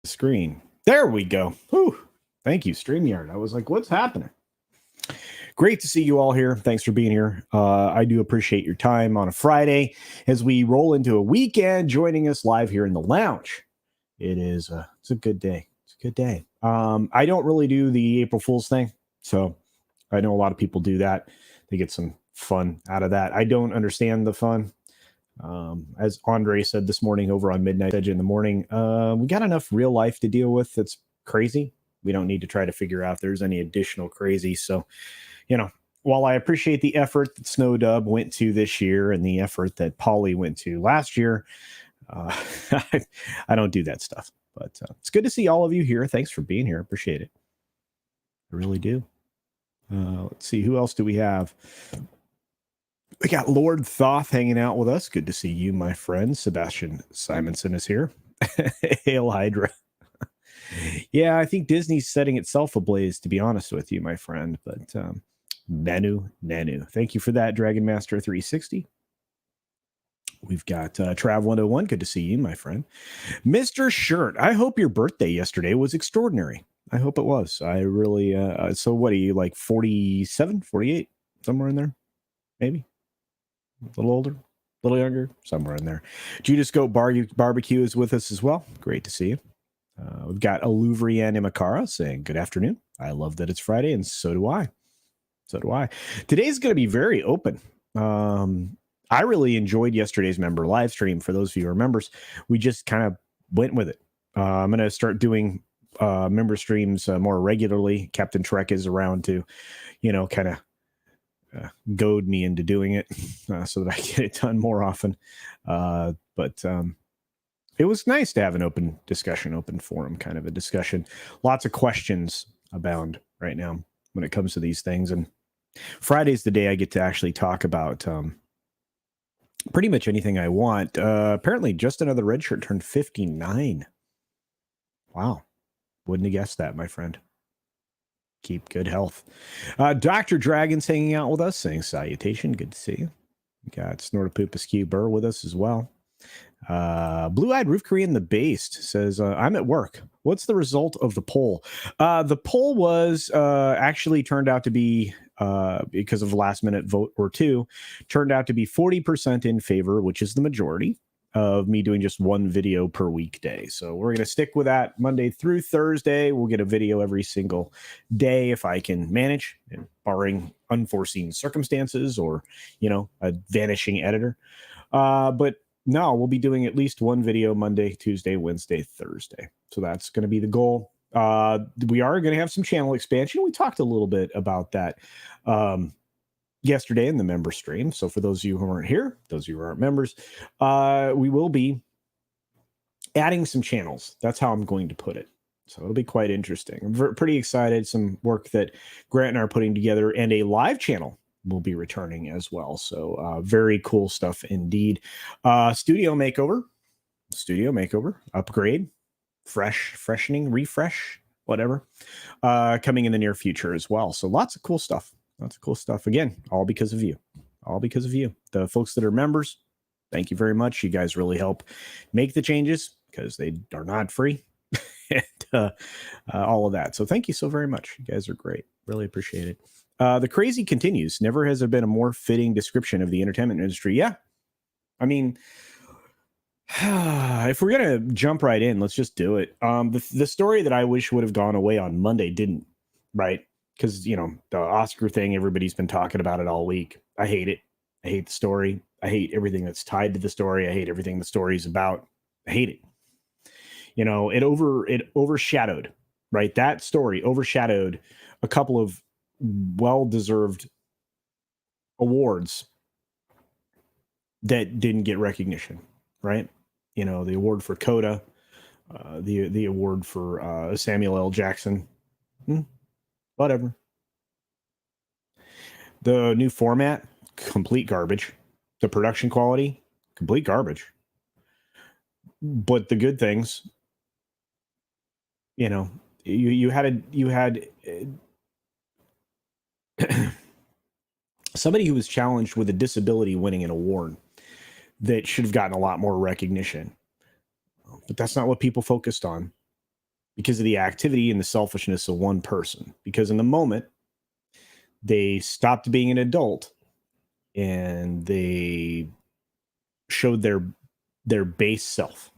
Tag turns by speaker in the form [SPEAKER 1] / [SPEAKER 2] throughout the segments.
[SPEAKER 1] Screen. There we go. Whew. Thank you, StreamYard. I was like, what's happening? Great to see you all here. Thanks for being here. I do appreciate your time on a Friday as we roll into a weekend, joining us live here in the lounge. It's a good day. It's a good day. I don't really do the April Fool's thing, so I know a lot of people do that. They get some fun out of that. I don't understand the fun. As Andre said this morning over on Midnight Edge in the morning, we got enough real life to deal with that's crazy. We don't need to try to figure out if there's any additional crazy. So, while I appreciate the effort that Snow Dub went to this year and the effort that Polly went to last year, I don't do that stuff. But it's good to see all of you here. Thanks for being here. Appreciate it. I really do. Let's see. Who else do we have? We got Lord Thoth hanging out with us. Good to see you, my friend. Sebastian Simonson is here. Hail Hydra. Yeah, I think Disney's setting itself ablaze, to be honest with you, my friend. But Nanu. Thank you for that, Dragon Master 360. We've got Trav 101. Good to see you, my friend. Mr. Shirt, I hope your birthday yesterday was extraordinary. I hope it was. I really, so what are you, like 47, 48? Somewhere in there? Maybe? A little older, a little younger, somewhere in there. Judas Goat Barbecue is with us as well. Great to see you. We've got Aluvrian Imakara saying, good afternoon. I love that it's Friday, and so do I. Today's going to be very open. I really enjoyed yesterday's member live stream. For those of you who are members, we just kind of went with it. I'm going to start doing member streams more regularly. Captain Trek is around to, kind of goad me into doing it so that I get it done more often. But it was nice to have an open discussion, open forum kind of a discussion. Lots of questions abound right now when it comes to these things. And Friday's the day I get to actually talk about pretty much anything I want. Apparently, Just Another Red Shirt turned 59. Wow. Wouldn't have guessed that, my friend. Keep good health. Dr. Dragon's hanging out with us, saying salutation. Good to see you. We got Snortopoopiskew Burr with us as well. Blue-Eyed Roof Korean the Based says, I'm at work. What's the result of the poll? The poll was actually turned out to be, because of a last-minute vote or two, turned out to be 40% in favor, which is the majority of me doing just one video per weekday. So we're going to stick with that Monday through Thursday. We'll get a video every single day if I can manage, and barring unforeseen circumstances or, a vanishing editor. But no, we'll be doing at least one video Monday, Tuesday, Wednesday, Thursday. So that's going to be the goal. We are going to have some channel expansion. We talked a little bit about that yesterday in the member stream. So for those of you who aren't here, those of you who aren't members, we will be adding some channels. That's how I'm going to put it. So it'll be quite interesting. I'm pretty excited. Some work that Grant and I are putting together, and a live channel will be returning as well. So very cool stuff indeed. Studio makeover, upgrade, freshening, refresh, whatever, coming in the near future as well. So lots of cool stuff. Again, all because of you. The folks that are members, thank you very much. You guys really help make the changes because they are not free. And all of that. So thank you so very much. You guys are great. Really appreciate it. The crazy continues. Never has there been a more fitting description of the entertainment industry. Yeah. I mean, if we're going to jump right in, let's just do it. The story that I wish would have gone away on Monday didn't, right? Because, the Oscar thing, everybody's been talking about it all week. I hate it. I hate the story. I hate everything that's tied to the story. I hate everything the story's about. I hate it. It overshadowed, right? That story overshadowed a couple of well-deserved awards that didn't get recognition, right? The award for Coda, the award for Samuel L. Jackson. Whatever. The new format, complete garbage. The production quality, complete garbage. But the good things, you had somebody who was challenged with a disability winning an award that should have gotten a lot more recognition. But that's not what people focused on. because of the activity and the selfishness of one person. Because in the moment, they stopped being an adult and they showed their base self.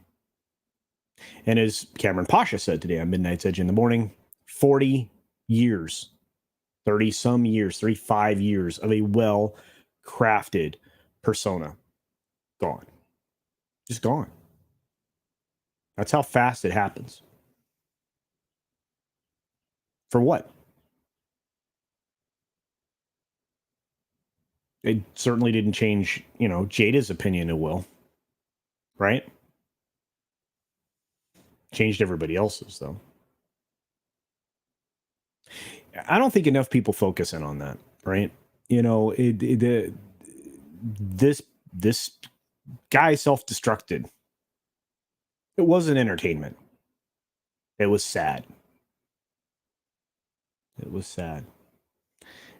[SPEAKER 1] And as Cameron Pasha said today on Midnight's Edge in the Morning, 40 years, 30 some years, 35 years of a well-crafted persona gone. Just gone. That's how fast it happens. For what? It certainly didn't change, Jada's opinion it will. Right? Changed everybody else's, though. I don't think enough people focus in on that, right? This guy self-destructed. It wasn't entertainment. It was sad. It was sad.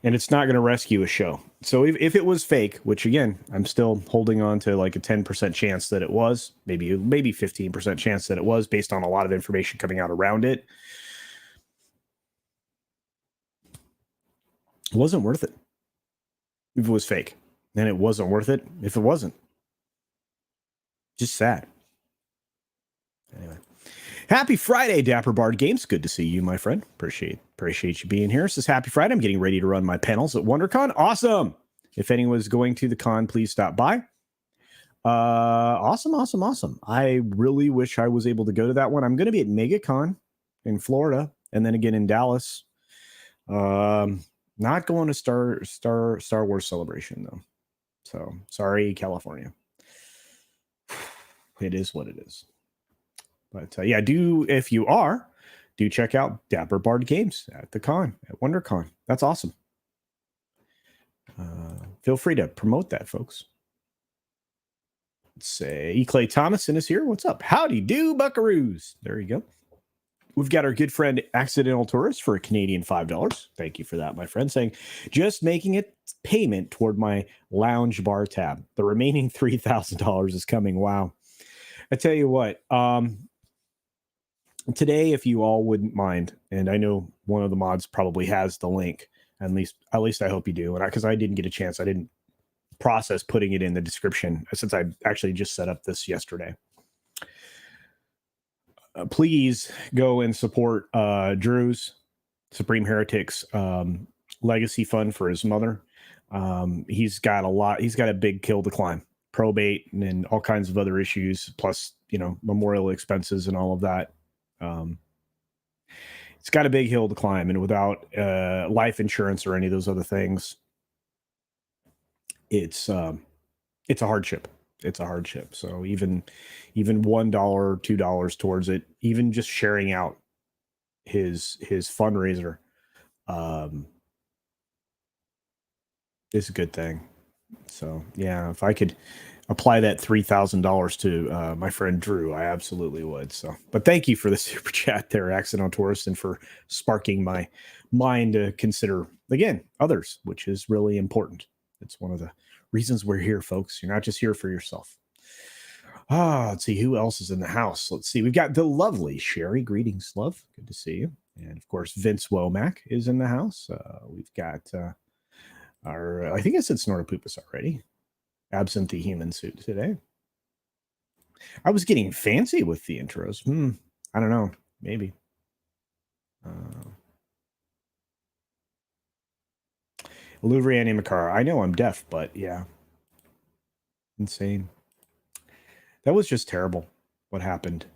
[SPEAKER 1] And it's not going to rescue a show. So if it was fake, which again, I'm still holding on to like a 10% chance that it was, maybe 15% chance that it was based on a lot of information coming out around it. It wasn't worth it. If it was fake, then it wasn't worth it. If it wasn't, just sad. Anyway. Happy Friday, Dapper Bard Games. Good to see you, my friend. Appreciate you being here. It says happy Friday. I'm getting ready to run my panels at WonderCon. Awesome. If anyone's going to the con, please stop by. Awesome. I really wish I was able to go to that one. I'm going to be at MegaCon in Florida and then again in Dallas. Not going to Star Wars Celebration though. So sorry, California. It is what it is. But yeah, if you are, check out Dapper Bard Games at the con, at WonderCon. That's awesome. Feel free to promote that, folks. Let's say E. Clay Thomason is here. What's up? Howdy do, buckaroos. There you go. We've got our good friend Accidental Tourist for a Canadian $5. Thank you for that, my friend. Saying, just making a payment toward my lounge bar tab. The remaining $3,000 is coming. Wow. I tell you what, today, if you all wouldn't mind, and I know one of the mods probably has the link, at least I hope you do, and because I didn't get a chance, I didn't process putting it in the description since I actually just set up this yesterday. Please go and support Drew's Supreme Heretics legacy fund for his mother. He's got a big hill to climb, probate and all kinds of other issues, plus memorial expenses and all of that. It's got a big hill to climb, and without life insurance or any of those other things, it's a hardship. It's a hardship. So even $1, $2 towards it, even just sharing out his fundraiser, is a good thing. So yeah, if I could apply that $3,000 to my friend Drew, I absolutely would. So, but thank you for the super chat there, Accidental Tourist, and for sparking my mind to consider again others, which is really important. It's one of the reasons we're here, folks. You're not just here for yourself. Let's see who else is in the house. Let's see. We've got the lovely Sherry. Greetings, love. Good to see you. And of course, Vince Womack is in the house. We've got I think I said Snortopoopas already. Absentee human suit today. I was getting fancy with the intros. I don't know. Maybe. Louvriani Makara. I know I'm deaf, but yeah. Insane. That was just terrible what happened.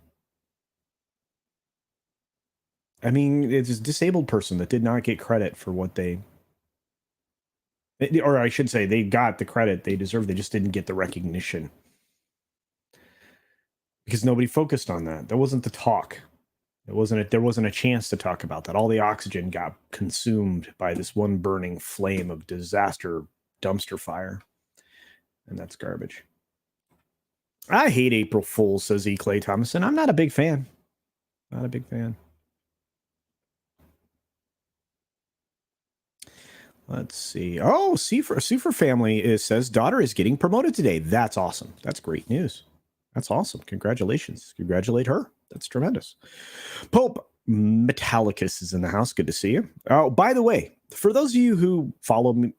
[SPEAKER 1] I mean, it's a disabled person that did not get credit for what or I should say, they got the credit they deserved. They just didn't get the recognition because nobody focused on that. That wasn't the talk. There wasn't a chance to talk about that. All the oxygen got consumed by this one burning flame of disaster dumpster fire. And that's garbage. I hate April Fools, says E. Clay Thomason. I'm not a big fan. Not a big fan. Let's see. Oh, Sufer family says daughter is getting promoted today. That's awesome. That's great news. That's awesome. Congratulations. Congratulate her. That's tremendous. Pope Metallicus is in the house. Good to see you. Oh, by the way, for those of you who follow me,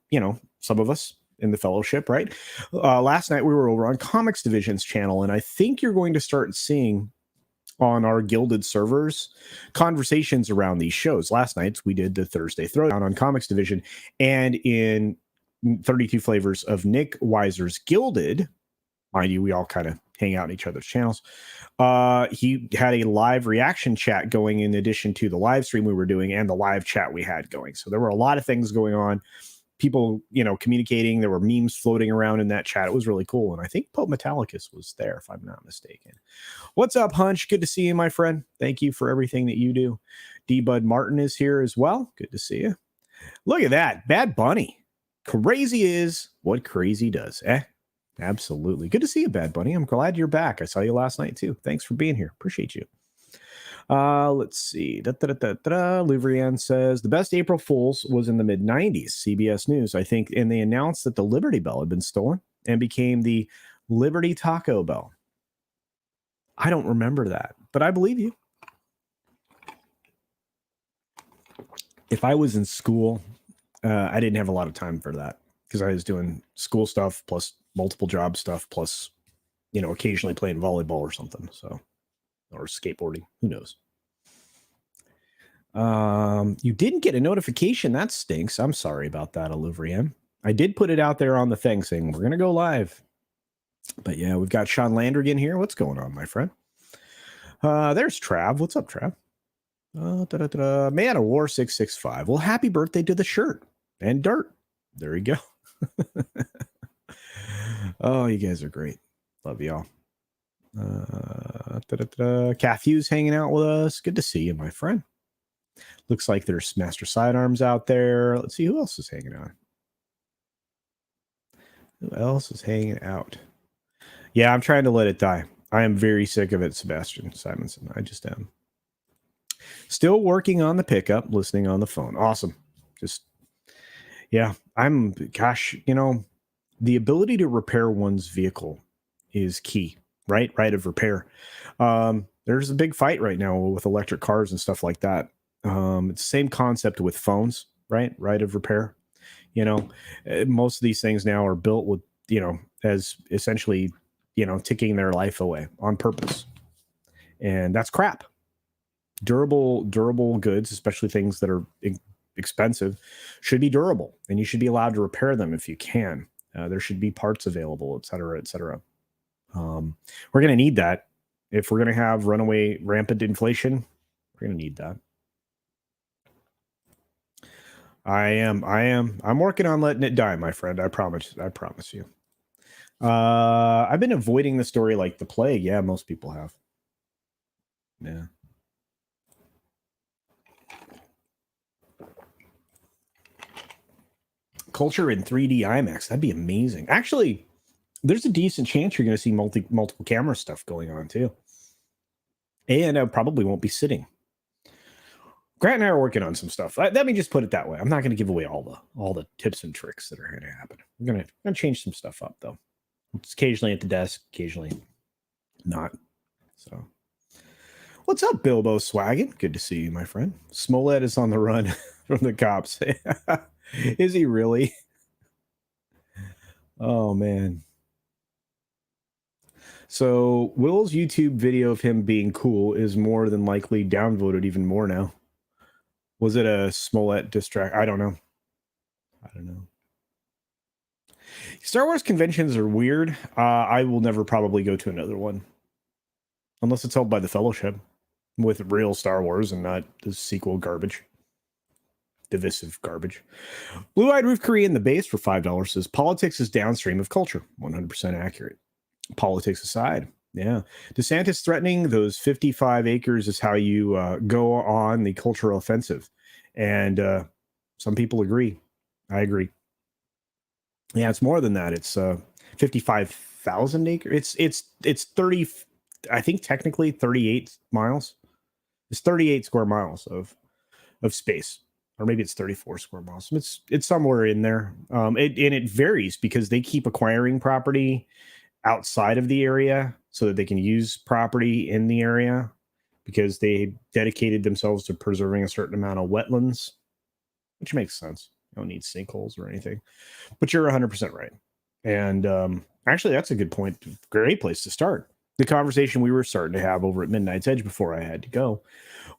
[SPEAKER 1] some of us in the fellowship, right? Last night we were over on Comics Division's channel, and I think you're going to start seeing on our gilded servers conversations around these shows. Last night we did the Thursday Throwdown on Comics Division, and in 32 Flavors of Nick Weiser's Gilded, mind you, we all kind of hang out in each other's channels. He had a live reaction chat going in addition to the live stream we were doing and the live chat we had going. So there were a lot of things going on. People, communicating. There were memes floating around in that chat. It was really cool. And I think Pope Metallicus was there, if I'm not mistaken. What's up, Hunch? Good to see you, my friend. Thank you for everything that you do. D. Bud Martin is here as well. Good to see you. Look at that. Bad Bunny. Crazy is what crazy does. Absolutely. Good to see you, Bad Bunny. I'm glad you're back. I saw you last night, too. Thanks for being here. Appreciate you. Let's see. Louvrian says the best April Fools was in the mid-90s. CBS News, I think, and they announced that the Liberty Bell had been stolen and became the Liberty Taco Bell. I don't remember that, but I believe you. If I was in school, I didn't have a lot of time for that because I was doing school stuff plus multiple job stuff plus, occasionally playing volleyball or something. So. Or skateboarding, who knows? You didn't get a notification. That stinks. I'm sorry about that, Aluvrian. I did put it out there on the thing saying we're going to go live. But yeah, we've got Sean Landrigan here. What's going on, my friend? There's Trav. What's up, Trav? Man of War 665. Well, happy birthday to the shirt and dirt. There you go. Oh, you guys are great. Love y'all. Cafu's hanging out with us. Good to see you, my friend. Looks like there's Master Sidearms out there. Let's see who else is hanging out. Who else is hanging out? Yeah, I'm trying to let it die. I am very sick of it, Sebastian Simonson. I just am. Still working on the pickup, listening on the phone. Awesome. The ability to repair one's vehicle is key. Right of repair. There's a big fight right now with electric cars and stuff like that. It's the same concept with phones, right of repair. Most of these things now are built with, as essentially, ticking their life away on purpose. And that's crap. Durable goods, especially things that are expensive, should be durable, and you should be allowed to repair them if you can. There should be parts available, et cetera, et cetera. We're going to need that if we're going to have runaway rampant inflation. We're going to need that. I'm working on letting it die, my friend. I promise you. I've been avoiding the story like the plague. Yeah, most people have. Yeah. Culture in 3D IMAX. That'd be amazing. Actually, there's a decent chance you're going to see multiple camera stuff going on too. And I probably won't be sitting. Grant and I are working on some stuff. Let me just put it that way. I'm not going to give away all the tips and tricks that are going to happen. We're going to change some stuff up though. It's occasionally at the desk, occasionally not. So, what's up, Bilbo Swaggin? Good to see you, my friend. Smollett is on the run from the cops. Is he really? Oh man. So Will's YouTube video of him being cool is more than likely downvoted even more now. Was it a Smollett distract? I don't know. Star Wars conventions are weird. I will never probably go to another one. Unless it's held by the Fellowship with real Star Wars and not the sequel garbage. Divisive garbage. Blue-Eyed Roof Korean, the base for $5 says politics is downstream of culture. 100% accurate. Politics aside, yeah. DeSantis threatening those 55 acres is how you go on the cultural offensive. And some people agree. I agree. Yeah, it's more than that. It's 55,000 acres. It's 30, I think technically 38 miles. It's 38 square miles of space. Or maybe it's 34 square miles. It's somewhere in there. It varies because they keep acquiring property outside of the area so that they can use property in the area. because they dedicated themselves to preserving a certain amount of wetlands, which makes sense. You don't need sinkholes or anything. But you're 100% right. And actually, that's a good point. Great place to start. The conversation we were starting to have over at Midnight's Edge before I had to go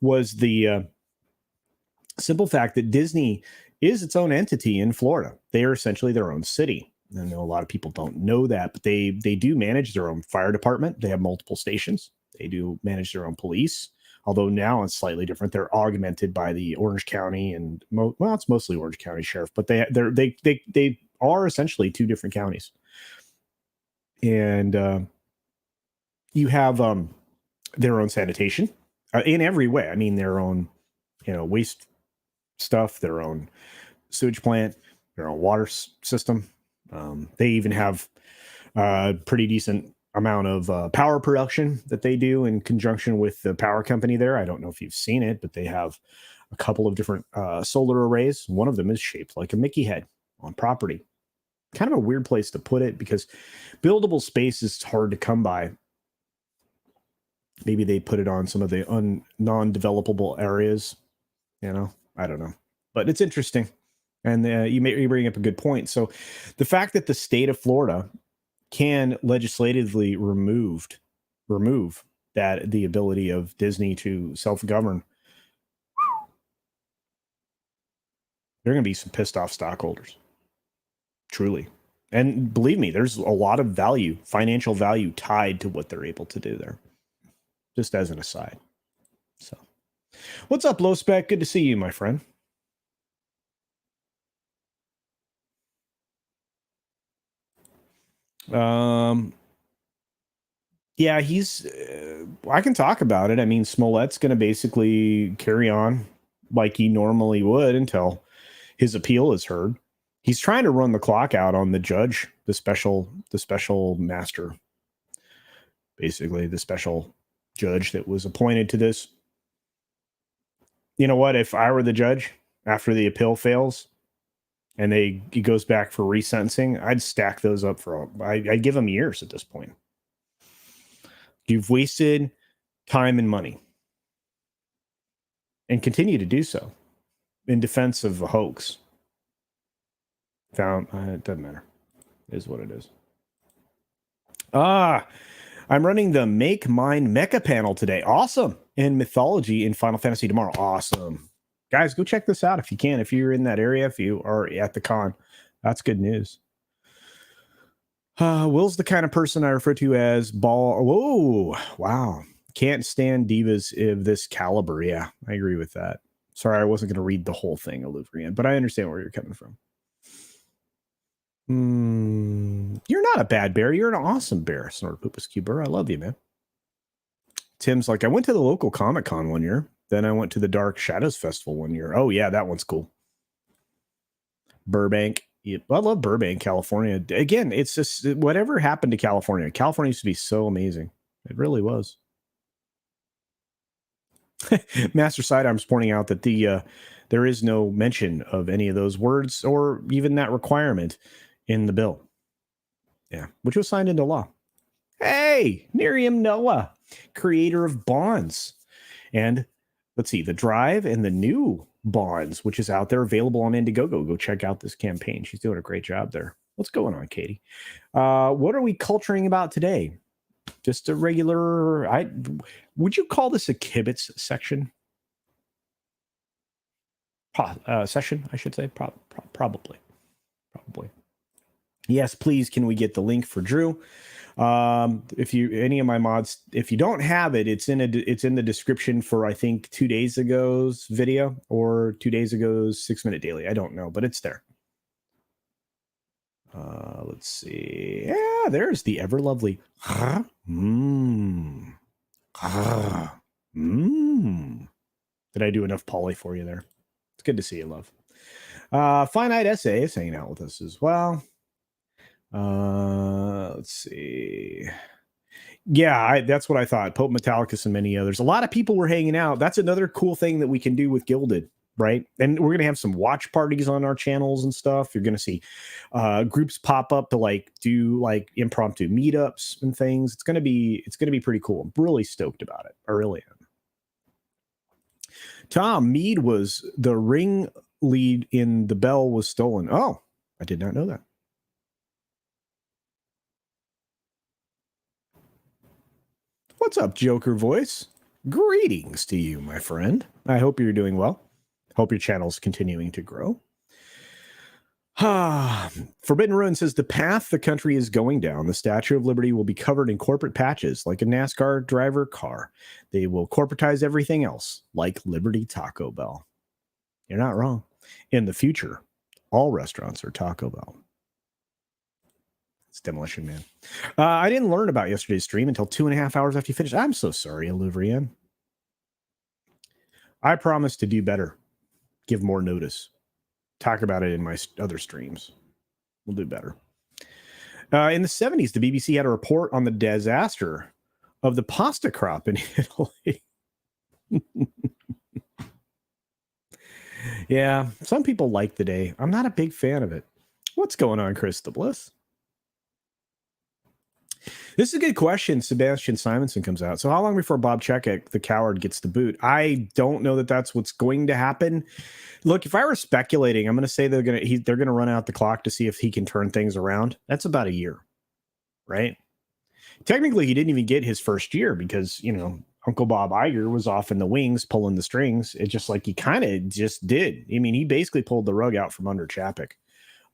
[SPEAKER 1] was the simple fact that Disney is its own entity in Florida. They are essentially their own city. I know a lot of people don't know that, but they do manage their own fire department. They have multiple stations. They do manage their own police, although now it's slightly different. They're augmented by the Orange County and well, it's mostly Orange County Sheriff, but they are essentially two different counties. And you have their own sanitation in every way. I mean, their own, waste stuff, their own sewage plant, their own water system. They even have a pretty decent amount of power production that they do in conjunction with the power company there. I don't know if you've seen it, but they have a couple of different solar arrays. One of them is shaped like a Mickey head on property. Kind of a weird place to put it because buildable space is hard to come by. Maybe they put it on some of the non-developable areas. I don't know, but it's interesting. And you bring up a good point. So the fact that the state of Florida can legislatively remove that the ability of Disney to self-govern, there are going to be some pissed off stockholders. Truly. And believe me, there's a lot of value, financial value tied to what they're able to do there. Just as an aside. So, what's up, Low Spec? Good to see you, my friend. Yeah, he's. I can talk about it. I mean, Smollett's going to basically carry on like he normally would until his appeal is heard. He's trying to run the clock out on the judge, the special master, basically the special judge that was appointed to this. You know what? If I were the judge after the appeal fails and he goes back for resentencing, I'd stack those up I'd give him years at this point. You've wasted time and money and continue to do so in defense of a hoax. It doesn't matter. It is what it is. I'm running the Make Mine Mecha panel today. Awesome. And Mythology in Final Fantasy tomorrow. Awesome. Guys, go check this out if you can. If you're in that area, if you are at the con, that's good news. Will's the kind of person I refer to as ball. Whoa. Wow. Can't stand divas of this caliber. Yeah, I agree with that. Sorry, I wasn't going to read the whole thing, Oliverian, but I understand where you're coming from. You're not a bad bear. You're an awesome bear, Snortopupus Cuber. I love you, man. Tim's like, I went to the local Comic-Con one year. Then I went to the Dark Shadows Festival one year. Oh, yeah, that one's cool. Burbank. Yep. I love Burbank, California. Again, it's just whatever happened to California. California used to be so amazing. It really was. Master Sidearms pointing out that there is no mention of any of those words or even that requirement in the bill. Yeah, which was signed into law. Hey, Miriam Noah, creator of Bonds. And let's see, the Drive and the new Bonds, which is out there available on Indiegogo. Go check out this campaign. She's doing a great job there. What's going on, Katie? What are we culturing about today? Just a regular, would you call this a kibitz section? Session, I should say. Probably. Yes, please. Can we get the link for Drew? If any of my mods, if you don't have it, it's in the description for, I think, 2 days ago's video or 2 days ago's 6-Minute Daily. I don't know, but it's there. Let's see. Yeah, there's the ever lovely. Did I do enough poly for you there? It's good to see you, love. Finite Essay is hanging out with us as well. Let's see. Yeah, that's what I thought. Pope Metallicus and many others. A lot of people were hanging out. That's another cool thing that we can do with Gilded, right? And we're gonna have some watch parties on our channels and stuff. You're gonna see groups pop up to do impromptu meetups and things. It's gonna be pretty cool. I'm really stoked about it. I really am. Tom Mead was the ring lead in The Bell Was Stolen. Oh, I did not know that. What's up, Joker Voice? Greetings to you, my friend. I hope you're doing well. Hope your channel's continuing to grow. Forbidden Ruin says the path the country is going down, the Statue of Liberty will be covered in corporate patches like a NASCAR driver car. They will corporatize everything else like Liberty Taco Bell. You're not wrong. In the future, all restaurants are Taco Bell. It's Demolition Man. I didn't learn about yesterday's stream until 2.5 hours after you finished. I'm so sorry, Olivrian. I promise to do better. Give more notice. Talk about it in my other streams. We'll do better. In the 70s, the BBC had a report on the disaster of the pasta crop in Italy. Yeah, some people like the day. I'm not a big fan of it. What's going on, Chris the Bliss? This is a good question. Sebastian Simonson comes out. So how long before Bob Checek, the coward, gets the boot? I don't know that that's what's going to happen. Look, if I were speculating, I'm going to say they're going to run out the clock to see if he can turn things around. That's about a year, right? Technically, he didn't even get his first year because, Uncle Bob Iger was off in the wings pulling the strings. It's just like he kind of just did. I mean, he basically pulled the rug out from under Chapek.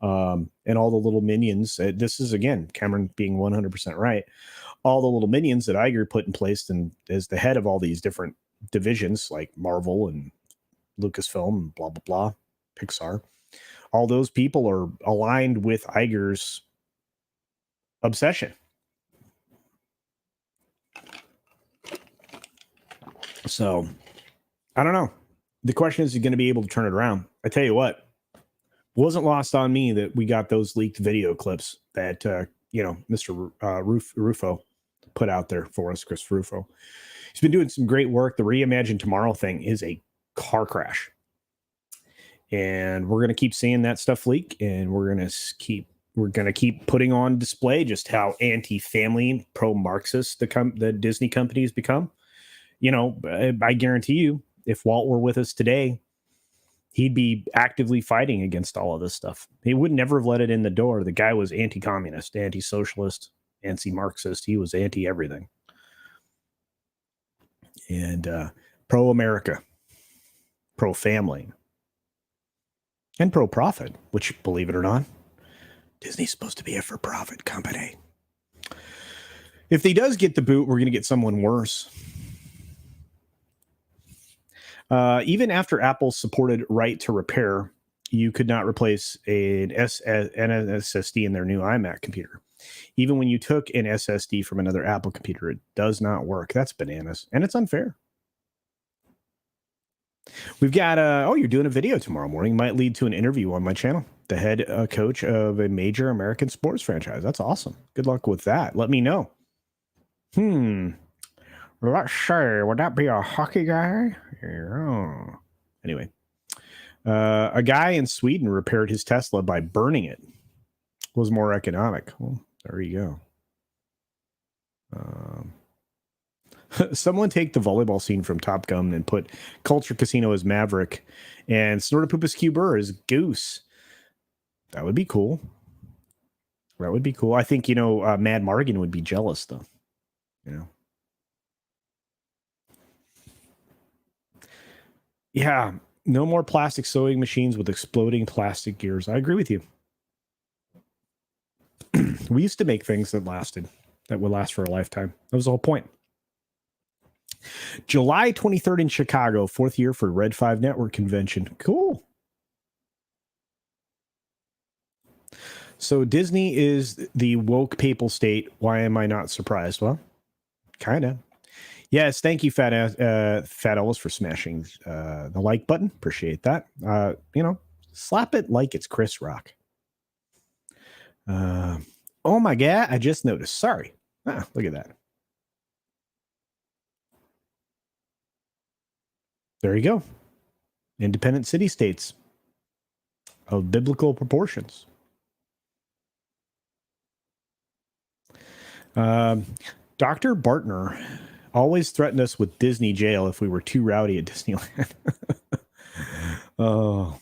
[SPEAKER 1] And all the little minions. This is, again, Cameron being 100% right. All the little minions that Iger put in place and as the head of all these different divisions like Marvel and Lucasfilm and blah, blah, blah, Pixar. All those people are aligned with Iger's obsession. So, I don't know. The question is, going to be able to turn it around? I tell you what, wasn't lost on me that we got those leaked video clips that, Mr. Rufo put out there for us, Chris Rufo. He's been doing some great work. The Reimagine Tomorrow thing is a car crash. And we're going to keep seeing that stuff leak, and we're going to keep putting on display just how anti-family, pro-Marxist the Disney companies become. I guarantee you, if Walt were with us today, he'd be actively fighting against all of this stuff. He would never have let it in the door. The guy was anti-communist, anti-socialist, anti-Marxist. He was anti-everything. And pro-America, pro-family, and pro-profit, which, believe it or not, Disney's supposed to be a for-profit company. If he does get the boot, we're going to get someone worse. Even after Apple supported right to repair, you could not replace an SSD in their new iMac computer. Even when you took an SSD from another Apple computer, it does not work. That's bananas, and it's unfair. We've got, you're doing a video tomorrow morning. Might lead to an interview on my channel. The head coach of a major American sports franchise. That's awesome. Good luck with that. Let me know. Let's say, would that be a hockey guy? Yeah. Anyway, a guy in Sweden repaired his Tesla by burning it. Was more economic. Well, there you go. Someone take the volleyball scene from Top Gun and put Culture Casino as Maverick and Snortopoopas Cuber as Goose. That would be cool. That would be cool. I think, Mad Margan would be jealous, though. Yeah, no more plastic sewing machines with exploding plastic gears. I agree with you. We used to make things that would last for a lifetime. That was the whole point. July 23rd in Chicago, 4th year for Red 5 Network Convention. Cool. So Disney is the woke papal state. Why am I not surprised? Well, kind of. Yes, thank you, Fat Ellis, for smashing the like button. Appreciate that. Slap it like it's Chris Rock. Oh my God, I just noticed. Sorry. Look at that. There you go. Independent city-states of biblical proportions. Dr. Bartner always threatened us with Disney jail if we were too rowdy at Disneyland. Oh,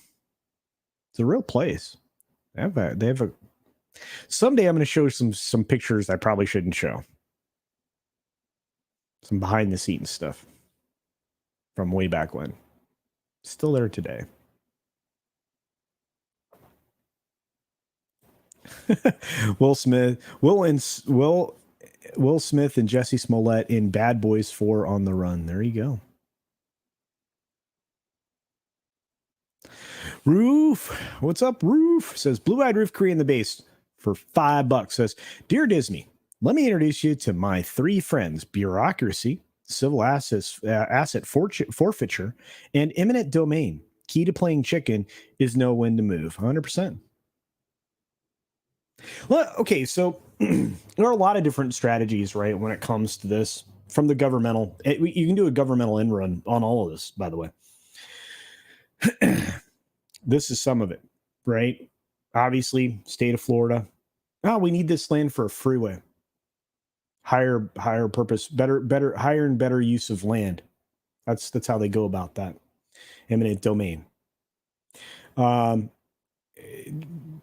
[SPEAKER 1] it's a real place. They have a. Someday I'm going to show some pictures I probably shouldn't show. Some behind the scenes stuff from way back when. Still there today. Will Smith and Jesse Smollett in Bad Boys 4 on the Run. There you go. Roof, what's up, Roof? Says Blue-Eyed Roof Korean the Base for $5. Says, Dear Disney, let me introduce you to my three friends: bureaucracy, civil asset forfeiture, and eminent domain. Key to playing chicken is know when to move. 100%. Well, okay, so there are a lot of different strategies, right, when it comes to this from the governmental. You can do a governmental end run on all of this, by the way. This is some of it, right? Obviously, state of Florida. Oh, we need this land for a freeway. Higher purpose, higher and better use of land. That's how they go about that. Eminent domain.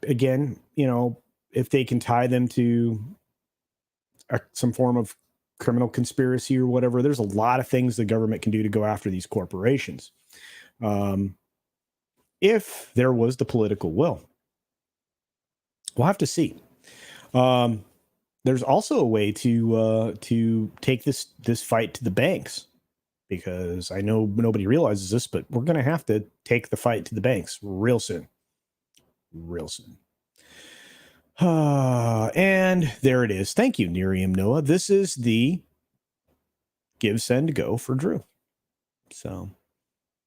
[SPEAKER 1] Again, if they can tie them to some form of criminal conspiracy or whatever, there's a lot of things the government can do to go after these corporations. If there was the political will, we'll have to see. There's also a way to take this fight to the banks, because I know nobody realizes this, but we're going to have to take the fight to the banks real soon. And there it is. Thank you, Nerium Noah. This is the Give, Send, Go for Drew. So,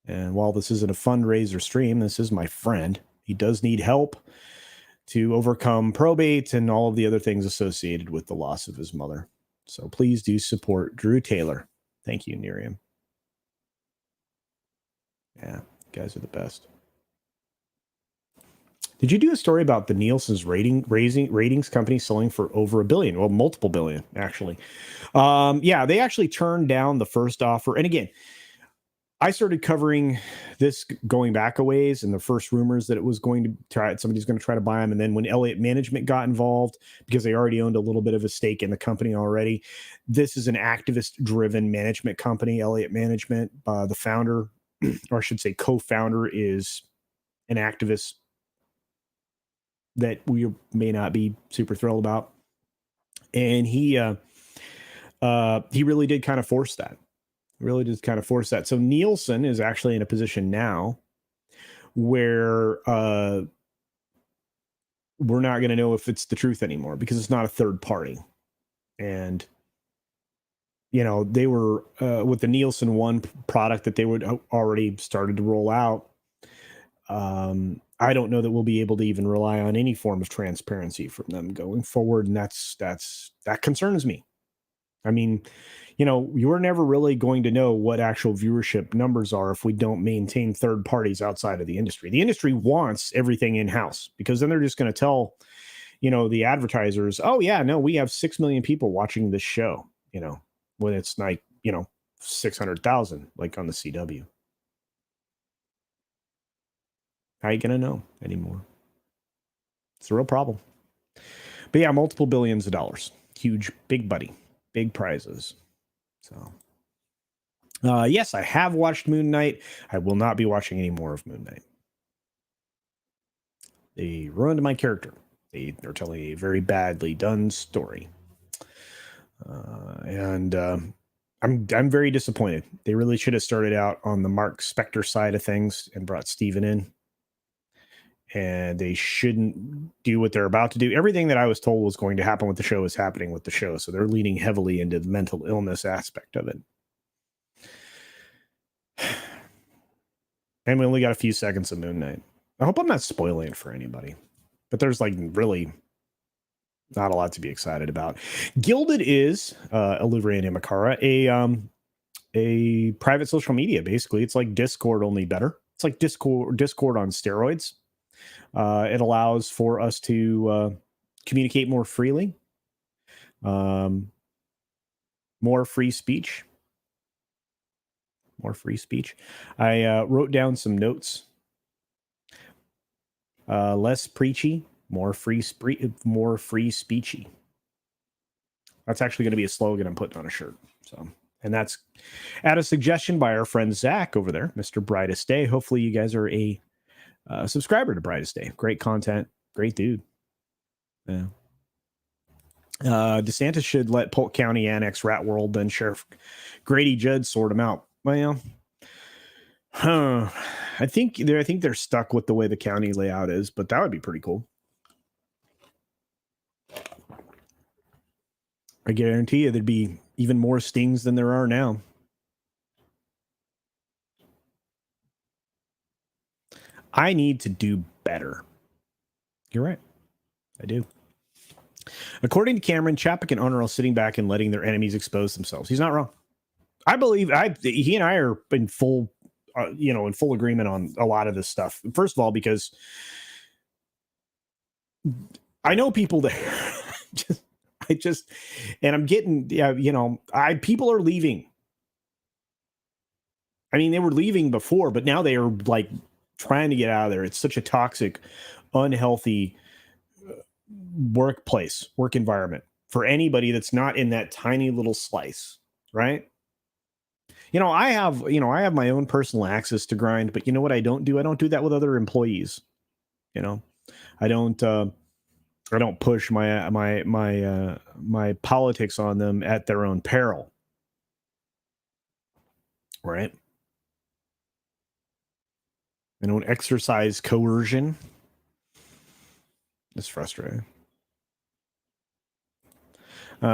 [SPEAKER 1] and while this isn't a fundraiser stream, this is my friend. He does need help to overcome probate and all of the other things associated with the loss of his mother. So please do support Drew Taylor. Thank you, Nerium. Yeah, you guys are the best. Did you do a story about the Nielsen's ratings company selling for over $1 billion? Well, multiple billion, actually. Yeah, they actually turned down the first offer. And again, I started covering this going back a ways, and the first rumors that it was going to somebody's going to try to buy them. And then when Elliott Management got involved, because they already owned a little bit of a stake in the company already, this is an activist-driven management company, Elliott Management. The founder, or I should say co-founder, is an activist that we may not be super thrilled about. And he really did kind of force that. So Nielsen is actually in a position now where we're not going to know if it's the truth anymore, because it's not a third party. And, they were with the Nielsen One product that they would already started to roll out. I don't know that we'll be able to even rely on any form of transparency from them going forward. And that concerns me. I mean, you're never really going to know what actual viewership numbers are if we don't maintain third parties outside of the industry. The industry wants everything in-house, because then they're just going to tell, the advertisers, oh yeah, no, we have 6 million people watching this show, when it's like, 600,000, like on the CW. How are you going to know anymore? It's a real problem. But yeah, multiple billions of dollars. Huge, big buddy, big prizes. So, yes, I have watched Moon Knight. I will not be watching any more of Moon Knight. They ruined my character. They're telling a very badly done story. And I'm very disappointed. They really should have started out on the Mark Spector side of things and brought Steven in. And they shouldn't do what they're about to do. Everything that I was told was going to happen with the show is happening with the show. So they're leaning heavily into the mental illness aspect of it. And we only got a few seconds of Moon Knight. I hope I'm not spoiling it for anybody. But there's really not a lot to be excited about. Gilded is, Olivia and Imakara, a private social media, basically. It's like Discord, only better. It's like Discord on steroids. It allows for us to communicate more freely, more free speech. More free speech. I wrote down some notes. Less preachy, more free speechy. That's actually going to be a slogan I'm putting on a shirt. So, and that's at a suggestion by our friend Zach over there, Mr. Brightest Day. Hopefully, you guys are a subscriber to Brightest Day. Great content, great dude. Yeah. DeSantis should let Polk County annex Rat World, then Sheriff Grady Judd sort him out. Well, I think they're stuck with the way the county layout is, but that would be pretty cool. I guarantee you there'd be even more stings than there are now. I need to do better. You're right. I do. According to Cameron, Chapek and Unruh are sitting back and letting their enemies expose themselves. He's not wrong. I believe he and I are in full, in full agreement on a lot of this stuff. First of all, because I know people there. And I'm getting, people are leaving. I mean, they were leaving before, but now they are like trying to get out of there. It's such a toxic, unhealthy work environment for anybody that's not in that tiny little slice, right? I have my own personal axis to grind, but you know what I don't do? I don't do that with other employees. I don't push my politics on them at their own peril. Right? I don't exercise coercion. It's frustrating.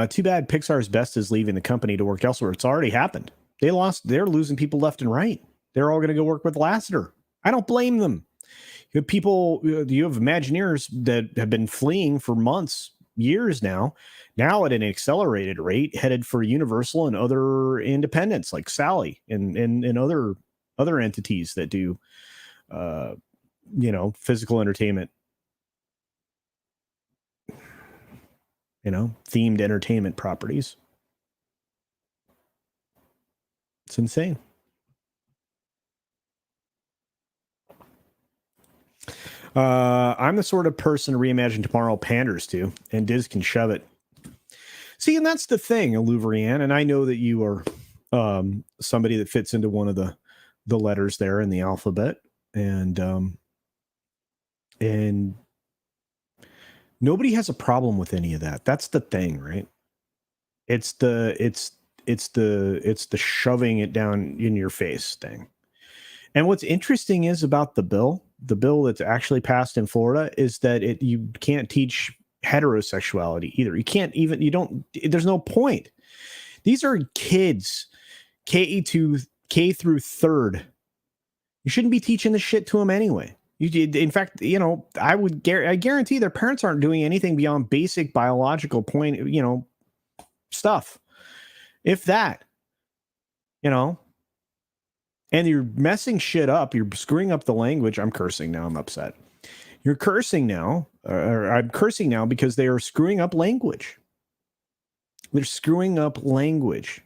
[SPEAKER 1] Too bad Pixar's best is leaving the company to work elsewhere. It's already happened. They're losing people left and right. They're all going to go work with Lasseter. I don't blame them. You have Imagineers that have been fleeing for months, years now at an accelerated rate, headed for Universal and other independents like Sally and other entities that do, physical entertainment, themed entertainment properties. It's insane. I'm the sort of person Reimagine Tomorrow panders to, and Diz can shove it. See, and that's the thing, Louvrian, and I know that you are somebody that fits into one of the letters there in the alphabet, and nobody has a problem with any of that. That's the thing, right? It's the shoving it down in your face thing. And what's interesting is about the bill that's actually passed in Florida is that you can't teach heterosexuality either. There's no point. These are kids, K through third. You shouldn't be teaching this shit to them anyway. In fact, I guarantee their parents aren't doing anything beyond basic biological stuff. If that, and you're messing shit up. You're screwing up the language. I'm cursing now. I'm upset. You're cursing now. Or I'm cursing now because they are screwing up language. They're screwing up language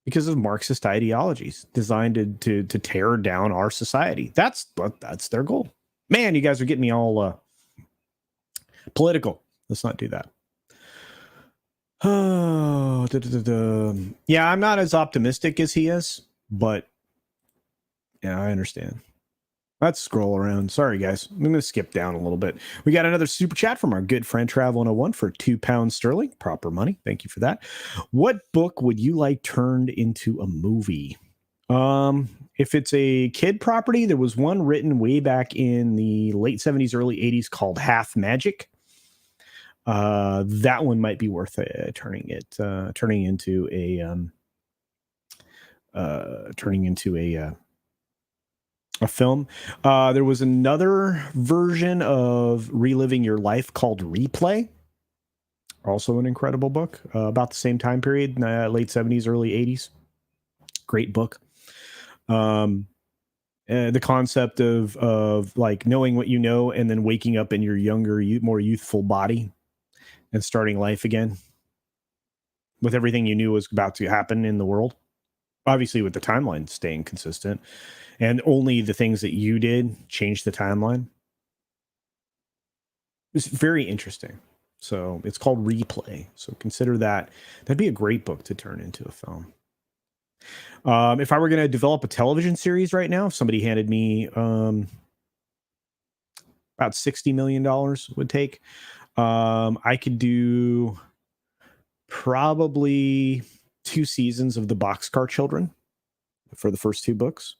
[SPEAKER 1] because of Marxist ideologies designed to tear down our society. That's their goal. Man, you guys are getting me all political. Let's not do that. Yeah, I'm not as optimistic as he is, but yeah, I understand. Let's scroll around. Sorry, guys. I'm going to skip down a little bit. We got another super chat from our good friend Trav101 for £2 sterling. Proper money. Thank you for that. What book would you like turned into a movie? If it's a kid property, there was one written way back in the late 70s, early 80s called Half Magic. That one might be worth turning into a film. There was another version of Reliving Your Life called Replay. Also an incredible book, about the same time period, late 70s, early 80s. Great book. The concept of like knowing what you know and then waking up in your younger, more youthful body and starting life again with everything you knew was about to happen in the world. obviously with the timeline staying consistent, and only the things that you did change the timeline. It's very interesting. So it's called Replay. So consider that. That'd be a great book to turn into a film. If I were going to develop a television series right now, if somebody handed me about $60 million would take, I could do probably 2 seasons of the Boxcar Children for the first 2 books.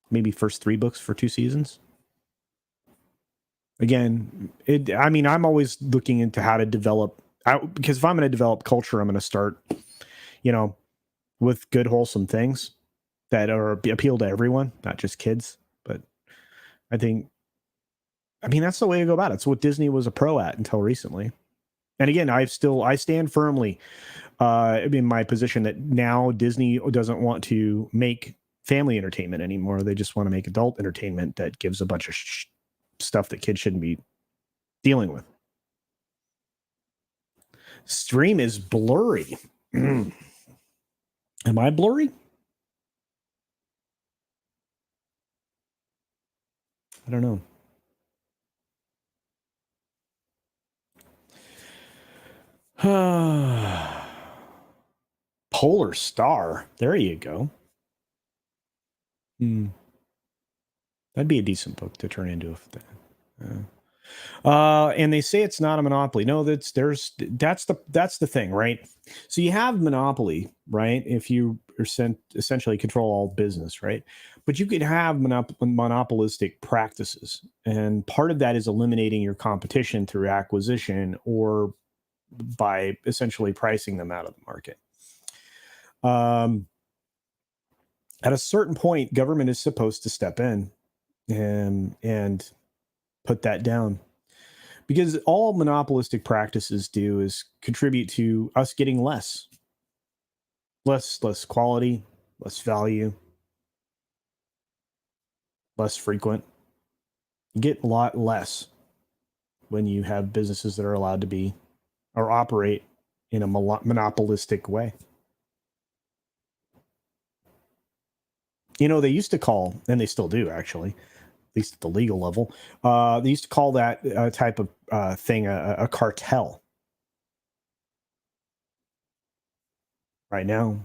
[SPEAKER 1] Maybe first 3 books for 2 seasons. Again, I'm always looking into how to develop, because if I'm going to develop culture, I'm going to start, with good, wholesome things that appeal to everyone, not just kids. But that's the way to go about it. It's what Disney was a pro at until recently. And again, I stand firmly in my position that now Disney doesn't want to make family entertainment anymore. They just want to make adult entertainment that gives a bunch of stuff that kids shouldn't be dealing with. Stream is blurry. Am I blurry? I don't know. Polar Star. There you go. That'd be a decent book to turn into a thing. And they say it's not a monopoly. No, that's the thing, right? So you have monopoly, right? If you essentially control all business, right? But you could have monopolistic practices, and part of that is eliminating your competition through acquisition or by essentially pricing them out of the market. At a certain point, government is supposed to step in and put that down, because all monopolistic practices do is contribute to us getting less quality, less value, less frequent. You get a lot less when you have businesses that are allowed to be or operate in a monopolistic way. They used to call, and they still do actually, at least at the legal level, they used to call that type of thing a cartel. Right now,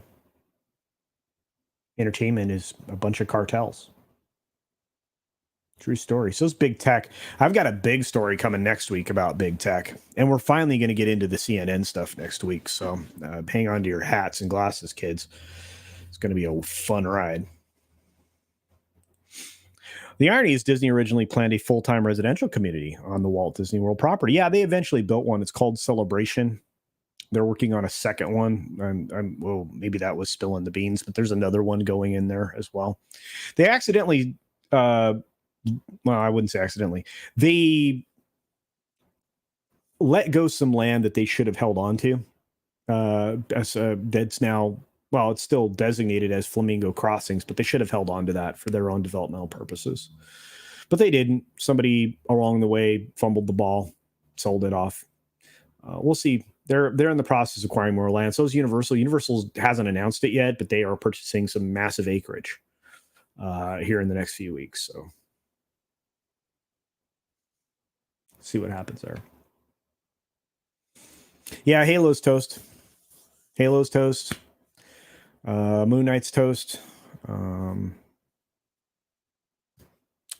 [SPEAKER 1] entertainment is a bunch of cartels. True story. So it's big tech. I've got a big story coming next week about big tech, and we're finally going to get into the CNN stuff next week. So hang on to your hats and glasses, kids. It's going to be a fun ride. The irony is Disney originally planned a full-time residential community on the Walt Disney World property. Yeah, they eventually built one. It's called Celebration. They're working on a second one. Well, maybe that was spilling the beans, but there's another one going in there as well. They accidentally, well, I wouldn't say accidentally. They let go some land that they should have held on to. That's now, well, it's still designated as Flamingo Crossings, but they should have held on to that for their own developmental purposes. But they didn't. Somebody along the way fumbled the ball, sold it off. We'll see. They're in the process of acquiring more land. So is Universal. Universal hasn't announced it yet, but they are purchasing some massive acreage here in the next few weeks. So see what happens there. Yeah, Halo's toast. Halo's toast. Moon Knight's toast.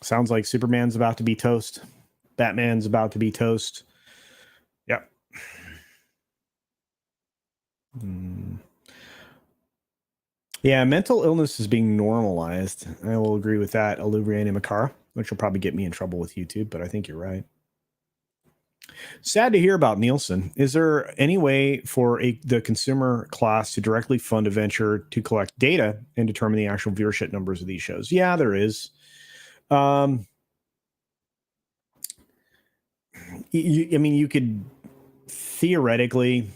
[SPEAKER 1] Sounds like Superman's about to be toast. Batman's about to be toast. Yep. Yeah, mental illness is being normalized. I will agree with that, Alubriani Makara, which will probably get me in trouble with YouTube, but I think you're right. Sad to hear about Nielsen. Is there any way for the consumer class to directly fund a venture to collect data and determine the actual viewership numbers of these shows? Yeah, there is. You could theoretically.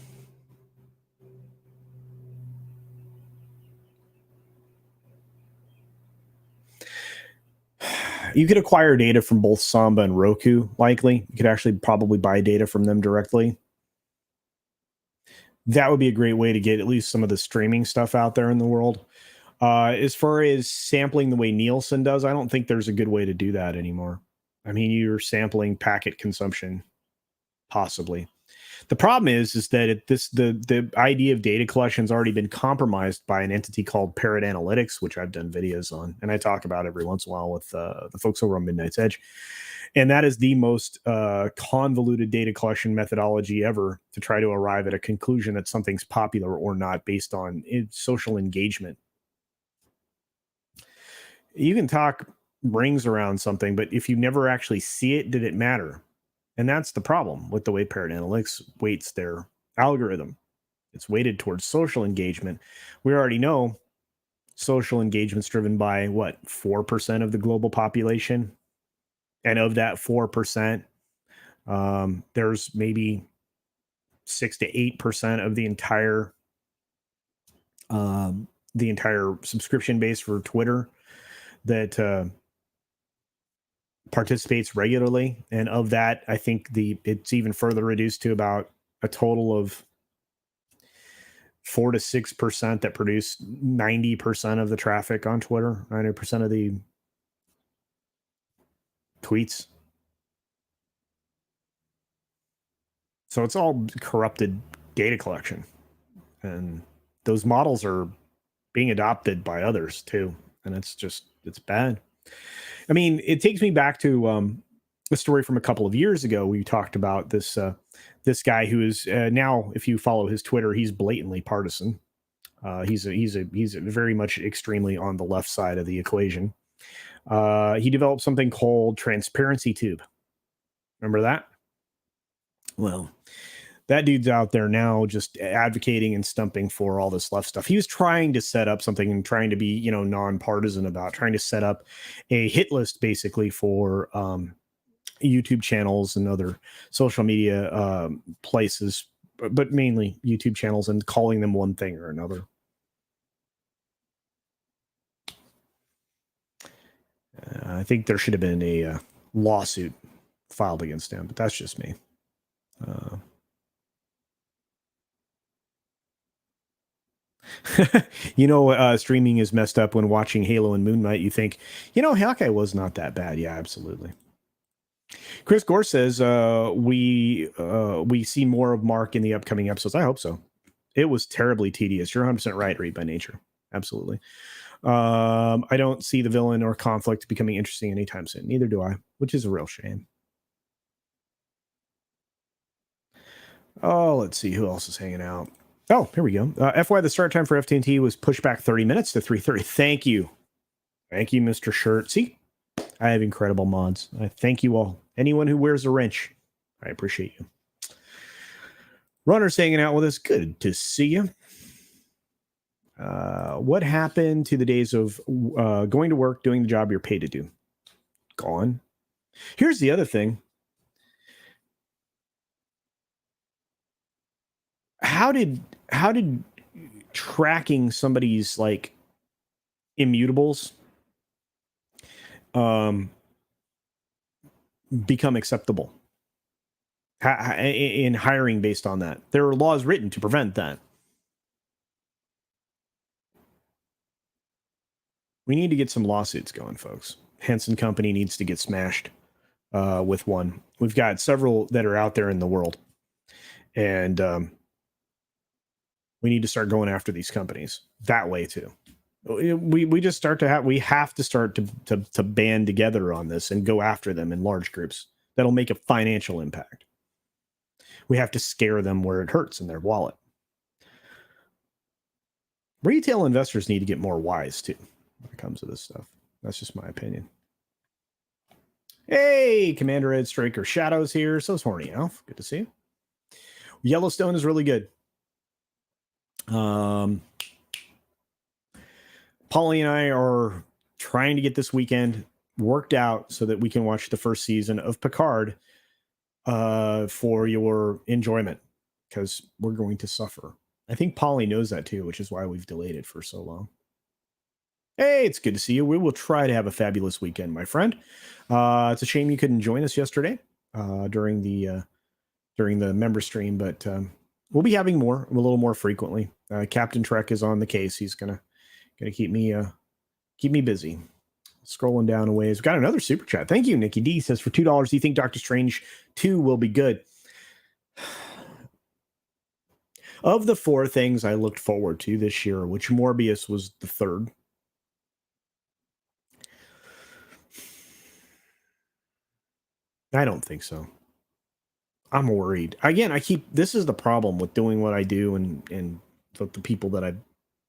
[SPEAKER 1] You could acquire data from both Samba and Roku, likely. You could actually probably buy data from them directly. That would be a great way to get at least some of the streaming stuff out there in the world. As far as sampling the way Nielsen does, I don't think there's a good way to do that anymore. I mean, you're sampling packet consumption, possibly. The problem is that the idea of data collection has already been compromised by an entity called Parrot Analytics, which I've done videos on, and I talk about every once in a while with the folks over on Midnight's Edge. And that is the most convoluted data collection methodology ever to try to arrive at a conclusion that something's popular or not based on social engagement. You can talk rings around something, but if you never actually see it, did it matter? And that's the problem with the way Parrot Analytics weights their algorithm. It's weighted towards social engagement. We already know social engagement's driven by what, 4% of the global population? And of that 4%, there's maybe 6 to 8% of the entire subscription base for Twitter that participates regularly, and of that, I think it's even further reduced to about a total of 4 to 6% that produce 90% of the traffic on Twitter, 90% of the tweets. So it's all corrupted data collection, and those models are being adopted by others too, and it's bad. I mean, it takes me back to a story from a couple of years ago. We talked about this guy who is now, if you follow his Twitter, he's blatantly partisan. He's very much extremely on the left side of the equation. He developed something called Transparency Tube. Remember that? Well, that dude's out there now just advocating and stumping for all this left stuff. He was trying to set up something and trying to be, nonpartisan about trying to set up a hit list basically for YouTube channels and other social media places, but mainly YouTube channels, and calling them one thing or another. I think there should have been a lawsuit filed against him, but that's just me. Streaming is messed up when watching Halo and Moon Knight. You think, Hawkeye was not that bad. Yeah, absolutely. Chris Gore says we see more of Mark in the upcoming episodes. I hope so. It was terribly tedious. You're 100% right, Read by Nature. Absolutely. I don't see the villain or conflict becoming interesting anytime soon. Neither do I, which is a real shame. Oh, let's see who else is hanging out. Oh, here we go. FY, the start time for FTNT was pushed back 30 minutes to 3:30. Thank you. Thank you, Mr. Shirt. See, I have incredible mods. I thank you all. Anyone who wears a wrench, I appreciate you. Runner's hanging out with us. Good to see you. What happened to the days of going to work, doing the job you're paid to do? Gone. Here's the other thing. How did tracking somebody's like immutables become acceptable in hiring based on that? There are laws written to prevent that. We need to get some lawsuits going, folks. Henson Company needs to get smashed with one. We've got several that are out there in the world, and we need to start going after these companies that way too. We just start to have, we have to start to band together on this and go after them in large groups. That'll make a financial impact. We have to scare them where it hurts in their wallet. Retail investors need to get more wise too when it comes to this stuff. That's just my opinion. Hey, Commander Ed Straker Shadows here. So's Horny Alf. Good to see you. Yellowstone is really good. Polly and I are trying to get this weekend worked out so that we can watch the first season of Picard for your enjoyment, because we're going to suffer. I think Polly knows that too, which is why we've delayed it for so long. Hey, it's good to see you. We will try to have a fabulous weekend, my friend. It's a shame you couldn't join us yesterday during the member stream, but we'll be having more a little more frequently. Captain Trek is on the case. He's gonna keep me busy. Scrolling down a ways. We've got another super chat. Thank you, Nikki D says, for $2, do you think Doctor Strange 2 will be good? Of the 4 things I looked forward to this year, which Morbius was the third. I don't think so. I'm worried. Again, this is the problem with doing what I do and the people that I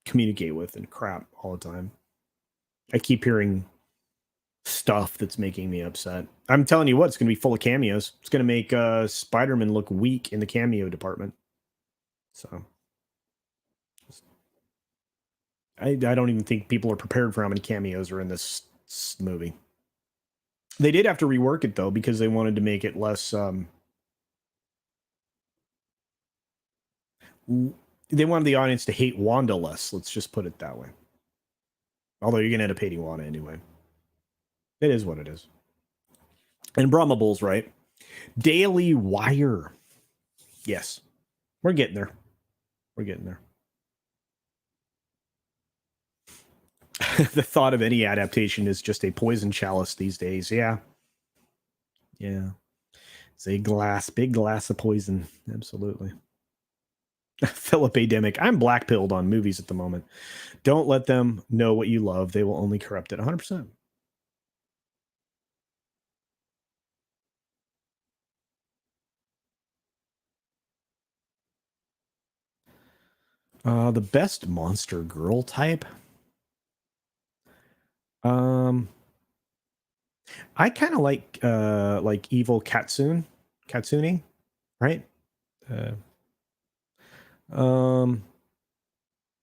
[SPEAKER 1] communicate with and crap all the time. I keep hearing stuff that's making me upset. I'm telling you what, it's going to be full of cameos. It's going to make Spider-Man look weak in the cameo department. So I don't even think people are prepared for how many cameos are in this movie. They did have to rework it, though, because they wanted to make it less... they wanted the audience to hate Wanda less. Let's just put it that way. Although you're going to end up hating Wanda anyway. It is what it is. And Brahma Bull's right. Daily Wire. Yes. We're getting there. We're getting there. The thought of any adaptation is just a poison chalice these days. Yeah. Yeah. It's a big glass of poison. Absolutely. Philip A. Demick. I'm black-pilled on movies at the moment. Don't let them know what you love. They will only corrupt it. 100%. The best monster girl type. I kind of like evil Katsune, right?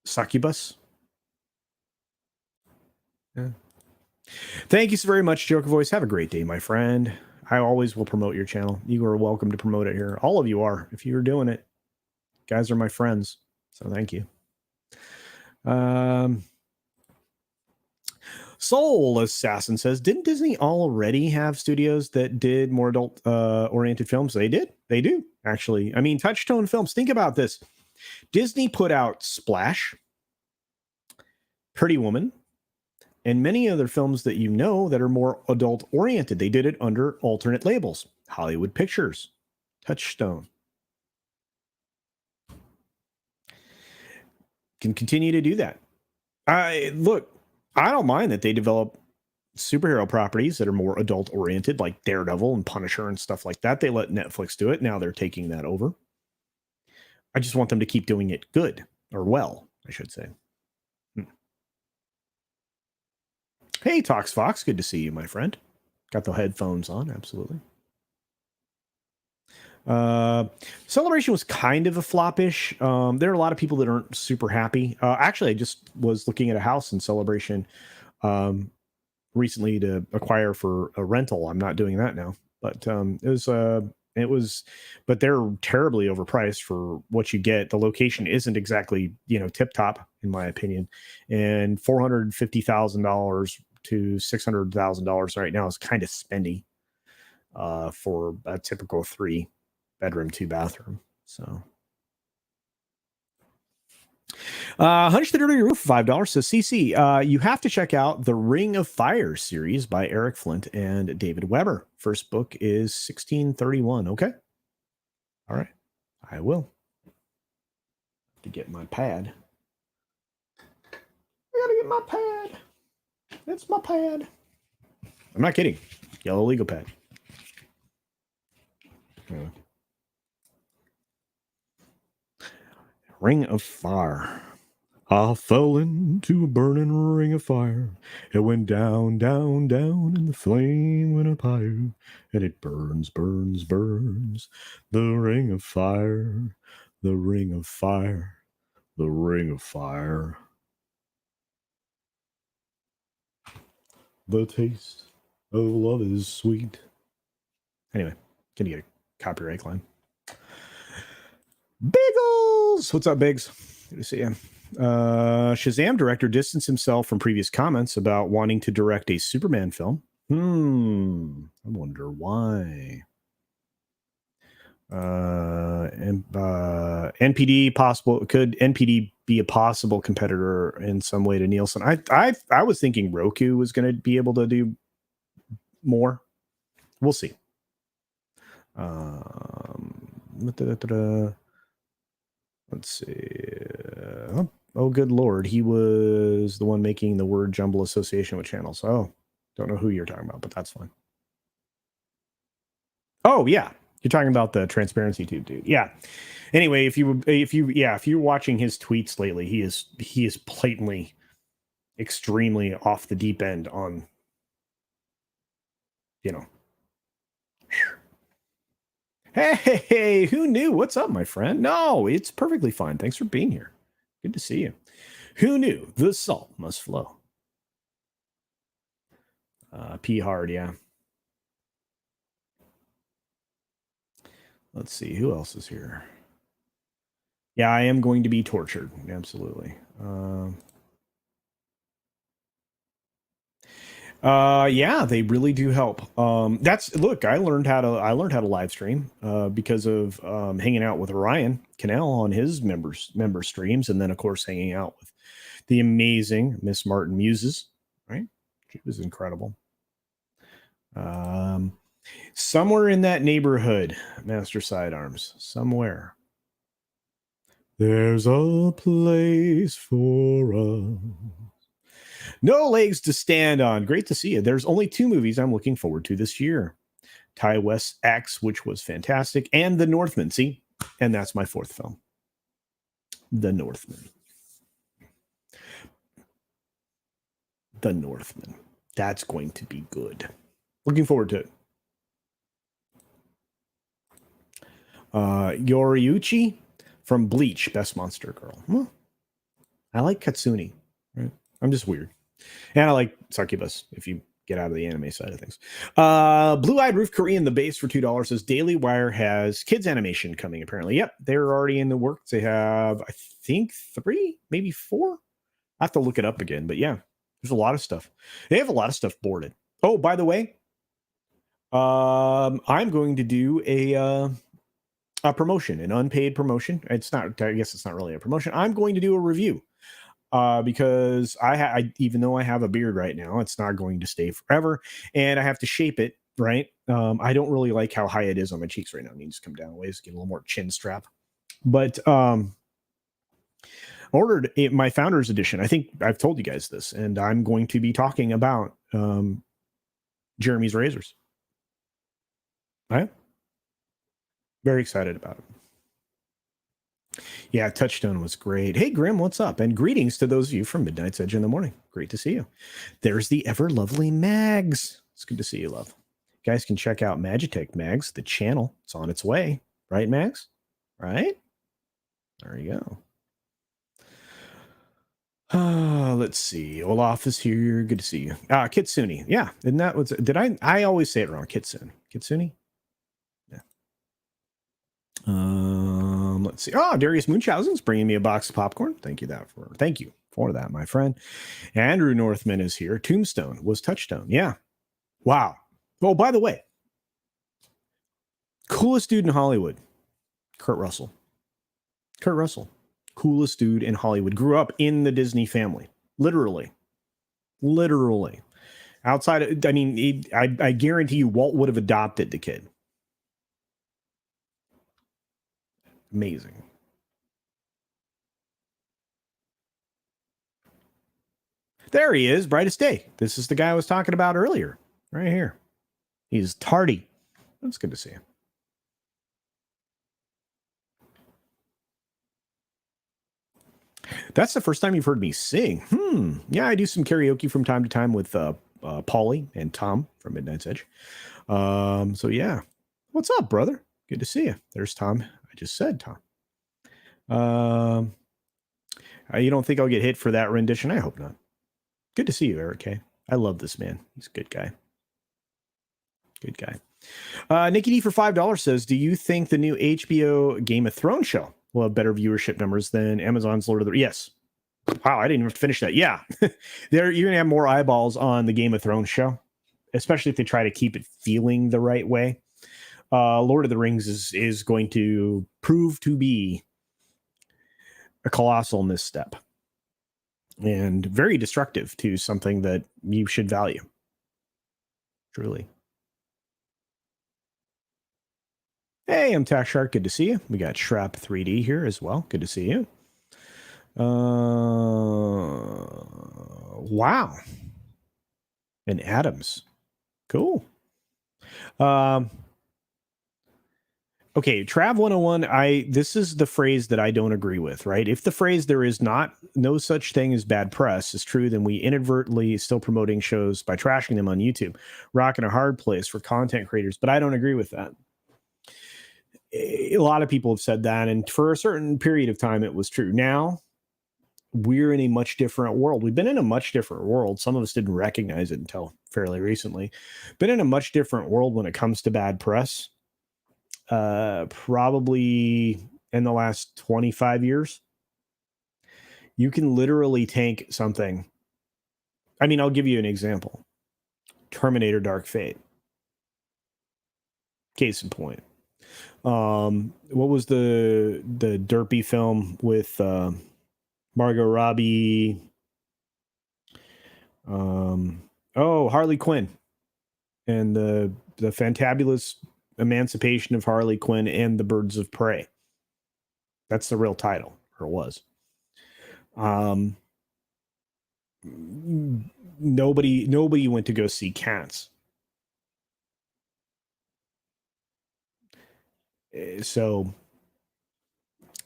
[SPEAKER 1] Succubus. Yeah. Thank you so very much, Joker Voice. Have a great day, my friend. I always will promote your channel. You are welcome to promote it here. All of you are. If you're doing it, guys are my friends. So thank you. Soul Assassin says, didn't Disney already have studios that did more adult oriented films? They did. They do, actually. I mean, Touchstone Films. Think about this. Disney put out Splash, Pretty Woman, and many other films that you know that are more adult oriented. They did it under alternate labels. Hollywood Pictures, Touchstone. Can continue to do that. Look, I don't mind that they develop superhero properties that are more adult oriented, like Daredevil and Punisher and stuff like that. They let Netflix do it. Now they're taking that over. I just want them to keep doing it good, or well, I should say. Hey, Tox Fox, good to see you, my friend. Got the headphones on, absolutely. Celebration was kind of a flop-ish. There are a lot of people that aren't super happy. Actually, I just was looking at a house in Celebration recently to acquire for a rental. I'm not doing that now, but but they're terribly overpriced for what you get. The location isn't exactly, tip top in my opinion, and $450,000 to $600,000 right now is kind of spendy for a typical 3-bedroom, 2-bathroom. So, Hunch the Dirty Roof, $5 says, CC, you have to check out the Ring of Fire series by Eric Flint and David Weber. First book is 1631. Okay. All right. I will. To get my pad. I gotta get my pad. It's my pad. I'm not kidding. Yellow legal pad. Ring of Fire. I fell into a burning ring of fire. It went down, down, down, and the flame went up higher. And it burns, burns, burns. The ring of fire, the ring of fire, the ring of fire. The taste of love is sweet. Anyway, can you get a copyright claim? Biggles! What's up, Biggs? Good to see you. Shazam director distanced himself from previous comments about wanting to direct a Superman film. I wonder why. NPD possible. Could NPD be a possible competitor in some way to Nielsen? I was thinking Roku was going to be able to do more. We'll see. Let's see. Oh, good Lord. He was the one making the word jumble association with channels. Oh, don't know who you're talking about, but that's fine. Oh, yeah. You're talking about the transparency tube dude. Yeah. Anyway, if you're watching his tweets lately, he is blatantly extremely off the deep end on, you know. Hey, who knew? What's up, my friend? No, it's perfectly fine. Thanks for being here. Good to see you. Who knew? The salt must flow. P hard, yeah. Let's see, who else is here? Yeah, I am going to be tortured. Absolutely. Yeah, they really do help. Look, I learned how to live stream because of hanging out with Ryan Cannell on his member streams, and then of course hanging out with the amazing Miss Martin Muses. Right, she was incredible. Somewhere in that neighborhood, Master Sidearms, somewhere. There's a place for us. No legs to stand on. Great to see you. There's only 2 movies I'm looking forward to this year. Ty West's X, which was fantastic, and The Northman. See, and that's my 4th film. The Northman. The Northman. That's going to be good. Looking forward to it. Yoriuchi from Bleach, Best Monster Girl. Huh. I like Katsuni. Right? I'm just weird. And I like Succubus, if you get out of the anime side of things. Blue-Eyed Roof Korean, the base for $2 says Daily Wire has kids animation coming, apparently. Yep, they're already in the works. They have, I think, 3, maybe 4. I have to look it up again, but yeah, there's a lot of stuff. They have a lot of stuff boarded. Oh, by the way, I'm going to do a promotion, an unpaid promotion. It's not, I guess it's not really a promotion. I'm going to do a review. Because I even though I have a beard right now, it's not going to stay forever, and I have to shape it right. I don't really like how high it is on my cheeks right now. It needs to come down a ways, get a little more chin strap. But ordered my founders edition. I think I've told you guys this, and I'm going to be talking about Jeremy's razors. Right? Very excited about it. Yeah, Touchstone was great. Hey, Grim, what's up? And greetings to those of you from Midnight's Edge in the morning. Great to see you. There's the ever lovely Mags. It's good to see you, love. You guys can check out Magitech Mags, the channel. It's on its way. Right, Mags? Right? There you go. Let's see. Olaf is here. Good to see you. Kitsune. Yeah. Isn't that what's, I always say it wrong. Kitsune. Kitsune? Let's see. Oh, Darius Munchausen's bringing me a box of popcorn. Thank you for that, my friend. Andrew Northman is here. Tombstone was Touchstone. Yeah. Wow. Oh, by the way, coolest dude in Hollywood, Kurt Russell. Kurt Russell, coolest dude in Hollywood. Grew up in the Disney family. Literally. Outside, I mean, I guarantee you Walt would have adopted the kid. Amazing. There he is, brightest day. This is the guy I was talking about earlier, right here. He's tardy. That's good to see him. That's the first time you've heard me sing. Yeah, I do some karaoke from time to time with Paulie and Tom from Midnight's Edge. So yeah. What's up, brother? Good to see you. There's Tom. I just said Tom. You don't think I'll get hit for that rendition? I hope not. Good to see you, Eric K. I love this man. He's a good guy. Good guy. Nikki D for $5 says, do you think the new HBO Game of Thrones show will have better viewership numbers than Amazon's Lord of the Rings? Yes. Wow, I didn't even have to finish that. Yeah. You're going to have more eyeballs on the Game of Thrones show, especially if they try to keep it feeling the right way. Lord of the Rings is going to prove to be a colossal misstep and very destructive to something that you should value. Truly. Hey, I'm Tax Shark. Good to see you. We got Shrap 3D here as well. Good to see you. Wow. And Adams. Cool. Okay, Trav 101, this is the phrase that I don't agree with, right? If the phrase there is no such thing as bad press is true, then we inadvertently still promoting shows by trashing them on YouTube. Rocking a hard place for content creators, but I don't agree with that. A lot of people have said that, and for a certain period of time it was true. Now we're in a much different world. We've been in a much different world. Some of us didn't recognize it until fairly recently. Been in a much different world when it comes to bad press. Probably in the last 25 years. You can literally tank something. I mean, I'll give you an example. Terminator Dark Fate. Case in point. What was the derpy film with Margot Robbie? Harley Quinn and the fantabulous emancipation of Harley Quinn and the Birds of Prey. That's the real title, or it was. Nobody went to go see Cats. So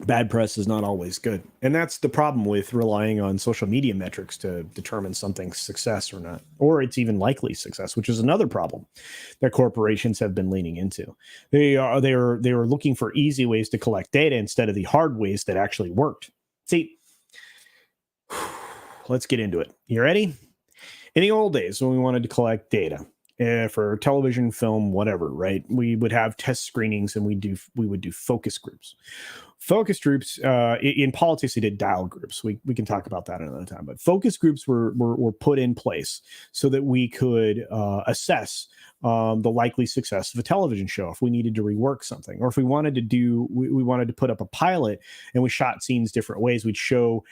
[SPEAKER 1] bad press is not always good. And that's the problem with relying on social media metrics to determine something's success or not, or it's even likely success, which is another problem that corporations have been leaning into. They are looking for easy ways to collect data instead of the hard ways that actually worked. See, let's get into it. You ready? In the old days, when we wanted to collect data for television, film, whatever, right? We would have test screenings and we would do focus groups. Focus groups in politics, they did dial groups. We can talk about that another time. But focus groups were put in place so that we could assess the likely success of a television show if we needed to rework something, or if we wanted to we wanted to put up a pilot and we shot scenes different ways. We'd show,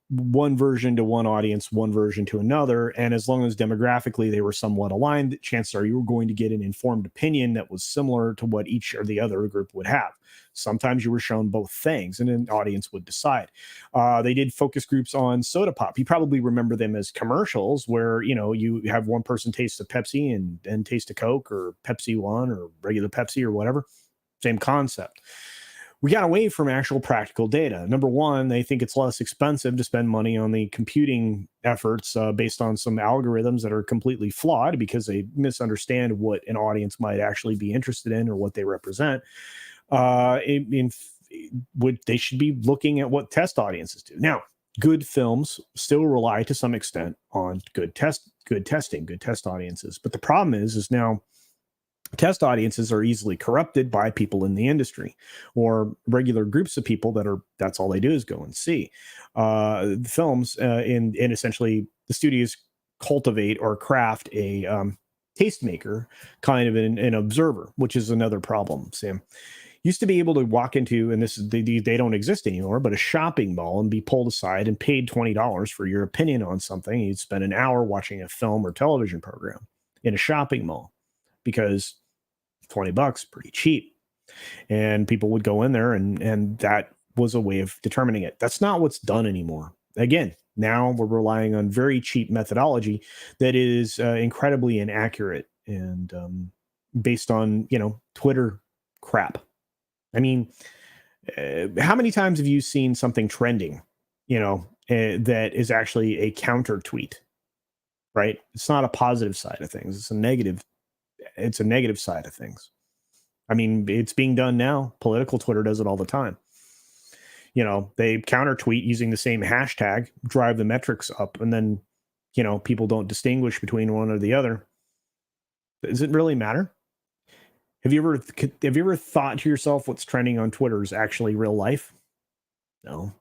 [SPEAKER 1] one version to one audience, one version to another. And as long as demographically they were somewhat aligned, chances are you were going to get an informed opinion that was similar to what each or the other group would have. Sometimes you were shown both things and an audience would decide. They did focus groups on soda pop. You probably remember them as commercials where, you have one person taste a Pepsi and then taste a Coke or Pepsi One or regular Pepsi or whatever. Same concept. We got away from actual practical data. Number one, they think it's less expensive to spend money on the computing efforts based on some algorithms that are completely flawed because they misunderstand what an audience might actually be interested in or what they represent. They should be looking at what test audiences do. Now, good films still rely to some extent on good test audiences. But the problem is now test audiences are easily corrupted by people in the industry or regular groups of people that's all they do is go and see films and essentially the studios cultivate or craft a tastemaker, kind of an observer, which is another problem. Sam used to be able to walk into, and this is they don't exist anymore, but a shopping mall and be pulled aside and paid $20 for your opinion on something. You'd spend an hour watching a film or television program in a shopping mall because $20 pretty cheap, and people would go in there and that was a way of determining it. That's not what's done anymore. Again, now we're relying on very cheap methodology that is incredibly inaccurate and based on Twitter crap. I mean, how many times have you seen something trending that is actually a counter tweet, right? It's not a positive side of things, it's a negative side of things. I mean, it's being done now. Political Twitter does it all the time. They counter tweet using the same hashtag, drive the metrics up, and then, people don't distinguish between one or the other. Does it really matter? Have you ever thought to yourself what's trending on Twitter is actually real life? No.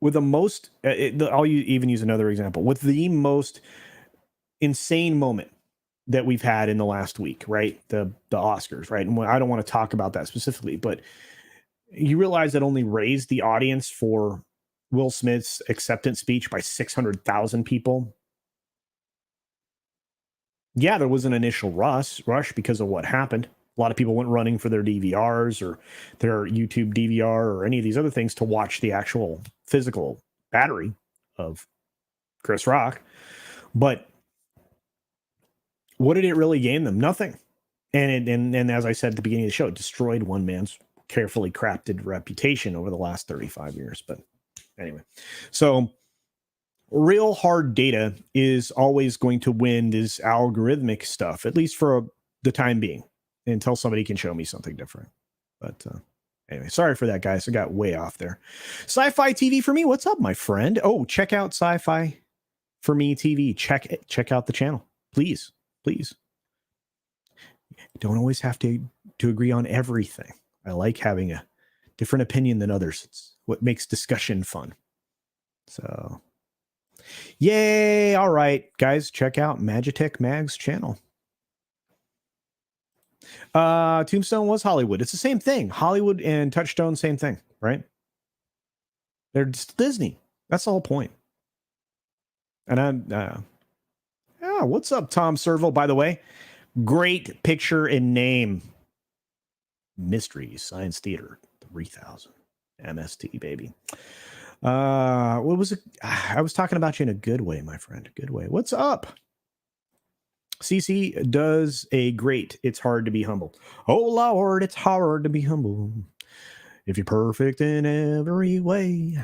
[SPEAKER 1] With the most, I'll even use another example. With the most insane moment that we've had in the last week, right? The Oscars, right? And I don't want to talk about that specifically, but you realize that only raised the audience for Will Smith's acceptance speech by 600,000 people. Yeah, there was an initial rush because of what happened. A lot of people went running for their DVRs or their YouTube DVR or any of these other things to watch the actual physical battery of Chris Rock. But what did it really gain them? Nothing. And as I said at the beginning of the show, it destroyed one man's carefully crafted reputation over the last 35 years. But anyway, so real hard data is always going to win this algorithmic stuff, at least for the time being, until somebody can show me something different. But anyway, sorry for that, guys. I got way off there. Sci-Fi TV for me. What's up, my friend? Oh, check out Sci-Fi for me TV. Check out the channel, please. Don't always have to agree on everything. I like having a different opinion than others. It's what makes discussion fun. So, yay! All right, guys, check out Magitech Mag's channel. Tombstone was Hollywood. It's the same thing. Hollywood and Touchstone, same thing, right? They're just Disney. That's the whole point. And I'm, what's up, Tom Serval? By the way, great picture and name. Mystery Science Theater 3000 MST, baby. What was it? I was talking about you in a good way, my friend. Good way. What's up? CC does a great. It's hard to be humble. Oh Lord, it's hard to be humble if you're perfect in every way.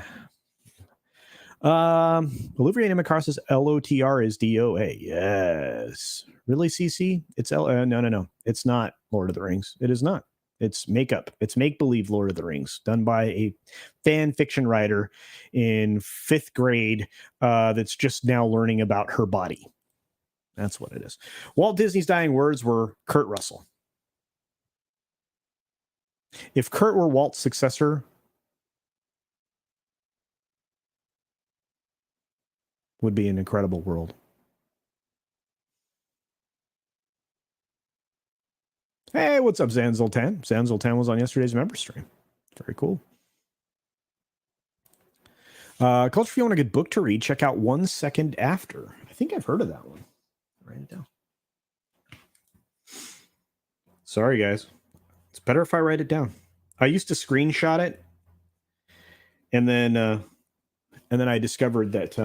[SPEAKER 1] Olivia Namacar says LOTR is DOA. Yes. Really, CC? It's no. It's not Lord of the Rings. It is not. It's makeup. It's make-believe Lord of the Rings, done by a fan fiction writer in 5th grade that's just now learning about her body. That's what it is. Walt Disney's dying words were Kurt Russell. If Kurt were Walt's successor, would be an incredible world. Hey, what's up, Zanzoltan? Zanzoltan was on yesterday's member stream. Very cool. Culture, if you want a good book to read, check out 1 Second After. I think I've heard of that one. Write it down. Sorry, guys. It's better if I write it down. I used to screenshot it, and then I discovered that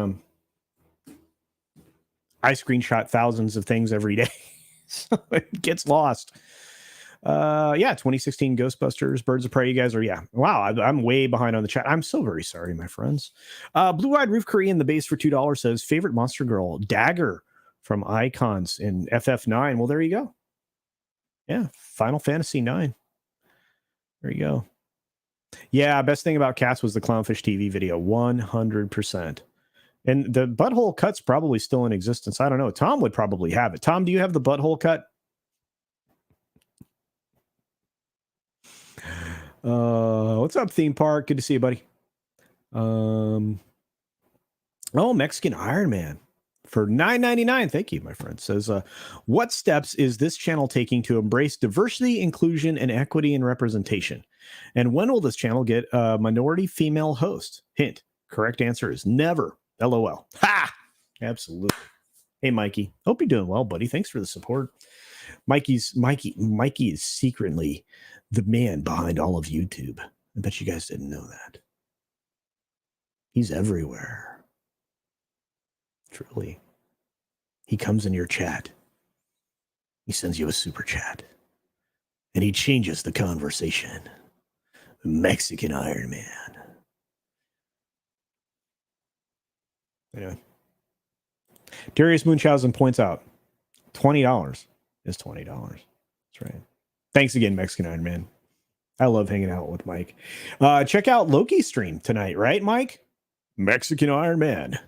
[SPEAKER 1] I screenshot thousands of things every day, so it gets lost. 2016 Ghostbusters, Birds of Prey. You guys are, wow, I'm way behind on the chat. I'm so very sorry, my friends. Blue-Eyed Roof Korean, the base for $2 says, favorite monster girl, Dagger from Icons in FF9. Well, there you go. Yeah, Final Fantasy 9. There you go. Yeah, best thing about Cats was the Clownfish TV video, 100%. And the butthole cut's probably still in existence. I don't know. Tom would probably have it. Tom, do you have the butthole cut? What's up, Theme Park? Good to see you, buddy. Mexican Iron Man for $9.99. Thank you, my friend. Says, what steps is this channel taking to embrace diversity, inclusion, and equity and representation? And when will this channel get a minority female host? Hint, correct answer is never. LOL. Ha! Absolutely. Hey, Mikey. Hope you're doing well, buddy. Thanks for the support. Mikey is secretly the man behind all of YouTube. I bet you guys didn't know that. He's everywhere. Truly. He comes in your chat. He sends you a super chat. And he changes the conversation. Mexican Iron Man. Anyway. Darius Munchausen points out, $20 is $20. That's right. Thanks again, Mexican Iron Man. I love hanging out with Mike. Check out Loki's stream tonight, right, Mike? Mexican Iron Man. Is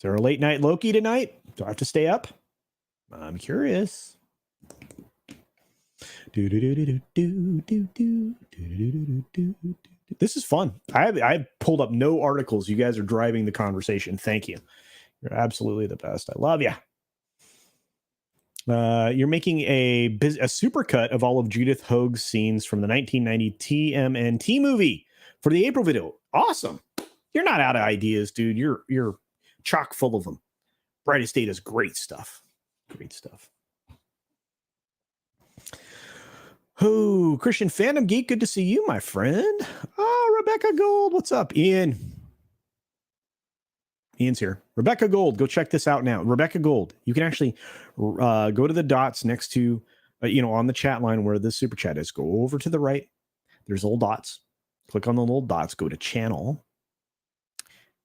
[SPEAKER 1] there a late night Loki tonight? Do I have to stay up? I'm curious. This is fun. I pulled up no articles. You guys are driving the conversation. Thank you. You're absolutely the best. I love you. You're making a supercut of all of Judith Hoag's scenes from the 1990 TMNT movie for the April video. Awesome. You're not out of ideas, dude. You're chock full of them. Brightest Data is great stuff. Great stuff. Oh, Christian Fandom Geek, good to see you, my friend. Oh, Rebecca Gold, what's up? Ian's here. Rebecca Gold, go check this out now. Rebecca Gold, you can actually go to the dots next to, on the chat line where the super chat is. Go over to the right. There's little dots. Click on the little dots. Go to channel.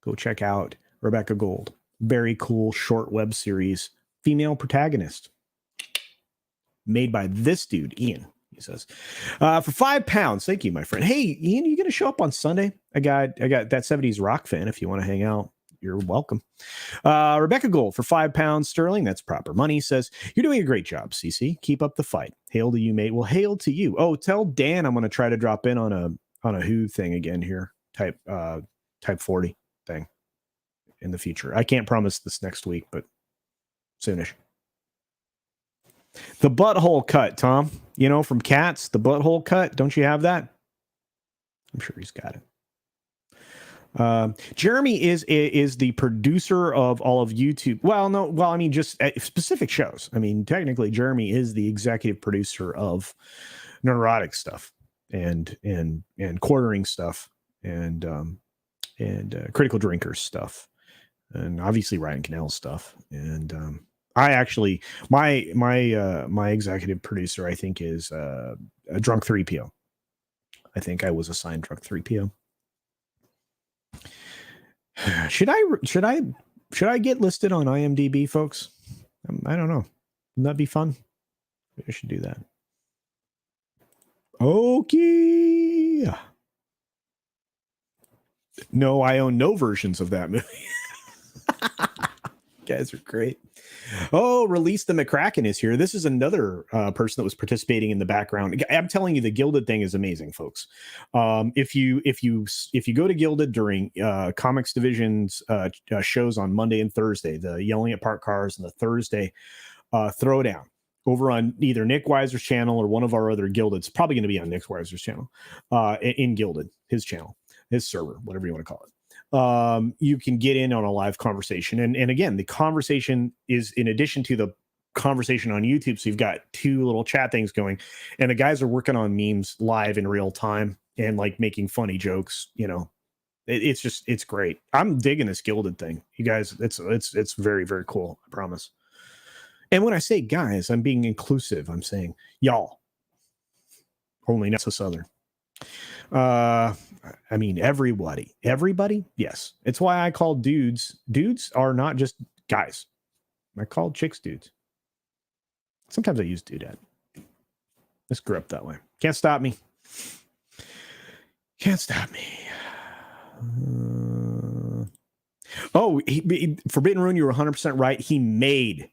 [SPEAKER 1] Go check out Rebecca Gold. Very cool short web series, female protagonist, made by this dude, Ian. He says, for £5. Thank you, my friend. Hey, Ian, you going to show up on Sunday? I got that 70s rock fan. If you want to hang out, you're welcome. Rebecca Gold for £5 sterling. That's proper money. Says, you're doing a great job, CC. Keep up the fight. Hail to you, mate. Well, hail to you. Oh, tell Dan I'm going to try to drop in on a Who thing again here. Type 40 thing in the future. I can't promise this next week, but soonish. The butthole cut, Tom. From Cats, the butthole cut. Don't you have that? I'm sure he's got it. Jeremy is the producer of all of YouTube. Just specific shows. I mean, technically, Jeremy is the executive producer of neurotic stuff and quartering stuff and critical drinkers stuff, and obviously Ryan Cannell's stuff. And I actually, my executive producer, I think, is a Drunk 3PO. I think I was assigned Drunk 3PO. Should I get listed on IMDb, folks? I don't know. Wouldn't that be fun? Maybe I should do that. Okay. No, I own no versions of that movie. You guys are great. Oh, Release the McCracken is here. This is another person that was participating in the background. I'm telling you, the Gilded thing is amazing, folks. If you go to Gilded during Comics Division's shows on Monday and Thursday, the Yelling at Parked Cars and the Thursday Throwdown over on either Nick Weiser's channel or one of our other Gilded. It's probably going to be on Nick Weiser's channel, in Gilded, his channel, his server, whatever you want to call it. You can get in on a live conversation. And again, the conversation is in addition to the conversation on YouTube. So you've got two little chat things going, and the guys are working on memes live in real time and like making funny jokes. It's great. I'm digging this Gilded thing. You guys, it's very, very cool. I promise. And when I say guys, I'm being inclusive. I'm saying y'all, only not so Southern. I mean, everybody, yes. It's why I call dudes are not just guys. I call chicks dudes. Sometimes I use dudette. This grew up that way. Can't stop me. Forbidden Rune, you were 100% right. He made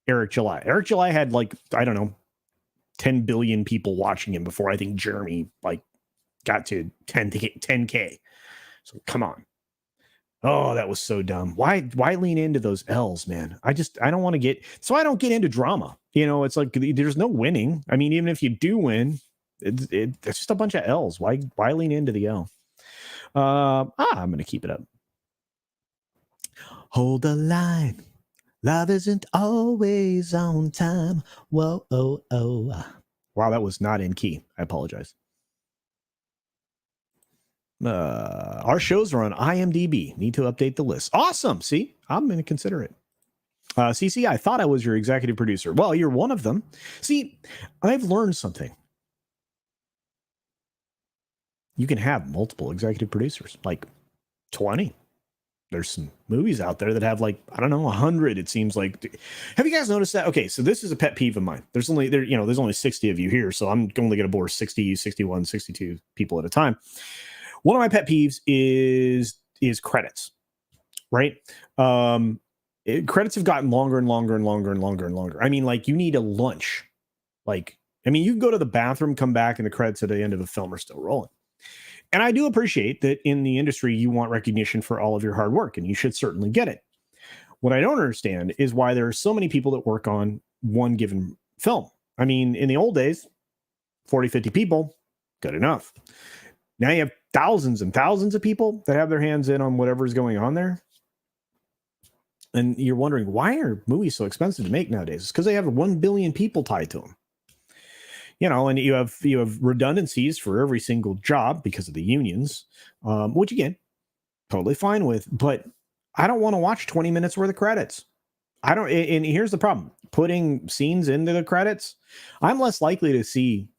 [SPEAKER 1] Eric July. Eric July had 10 billion people watching him before I think Jeremy got to 10K. So come on. Oh, that was so dumb. Why lean into those L's, man? I don't want to get into drama. It's like there's no winning. I mean, even if you do win, it's just a bunch of L's. Why lean into the L? I'm going to keep it up. Hold the line. Love isn't always on time. Whoa, oh, oh. Wow, that was not in key. I apologize. Our shows are on IMDb. Need to update the list. Awesome. See, I'm going to consider it. CC, I thought I was your executive producer. Well, you're one of them. See, I've learned something. You can have multiple executive producers, like 20. There's some movies out there that have 100. It seems like. Have you guys noticed that? Okay, so this is a pet peeve of mine. There's only 60 of you here, so I'm only going to bore 60, 61, 62 people at a time. One of my pet peeves is credits, right? Credits have gotten longer and longer and longer and longer and longer. I mean, you need a lunch. You can go to the bathroom, come back, and the credits at the end of a film are still rolling. And I do appreciate that in the industry, you want recognition for all of your hard work, and you should certainly get it. What I don't understand is why there are so many people that work on one given film. I mean, in the old days, 40, 50 people, good enough. Now you have thousands and thousands of people that have their hands in on whatever's going on there. And you're wondering, why are movies so expensive to make nowadays? It's because they have 1 billion people tied to them. You know, and you have redundancies for every single job because of the unions, which again, totally fine with. But I don't want to watch 20 minutes worth of credits. I don't. And here's the problem: putting scenes into the credits. I'm less likely to see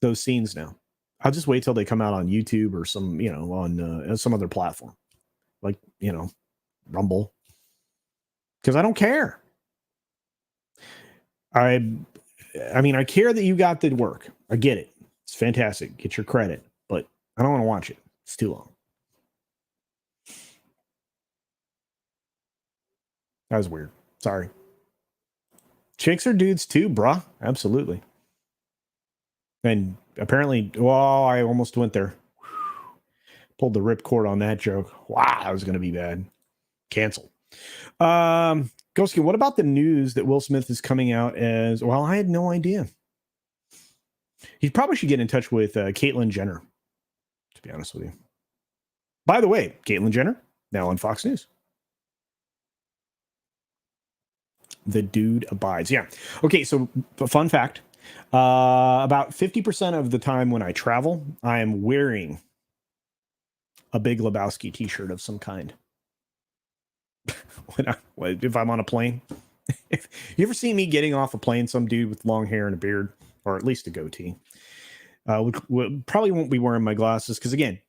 [SPEAKER 1] those scenes now. I'll just wait till they come out on YouTube or some, you know, on some other platform, like, you know, Rumble, because I don't care. I mean, I care that you got the work. I get it. It's fantastic. Get your credit, but I don't want to watch it. It's too long. That was weird. Sorry. Chicks are dudes too, bruh. Absolutely. And apparently, well, I almost went there. Pulled the ripcord on that joke. Wow, that was going to be bad. Canceled. Ghosty, what about the news that Will Smith is coming out as? Well, I had no idea. He probably should get in touch with Caitlyn Jenner, to be honest with you. By the way, Caitlyn Jenner, now on Fox News. The dude abides. Yeah. Okay, so fun fact. About 50% of the time when I travel, I am wearing a Big Lebowski t-shirt of some kind. If I'm on a plane. If you ever see me getting off a plane, some dude with long hair and a beard, or at least a goatee, probably won't be wearing my glasses because, again,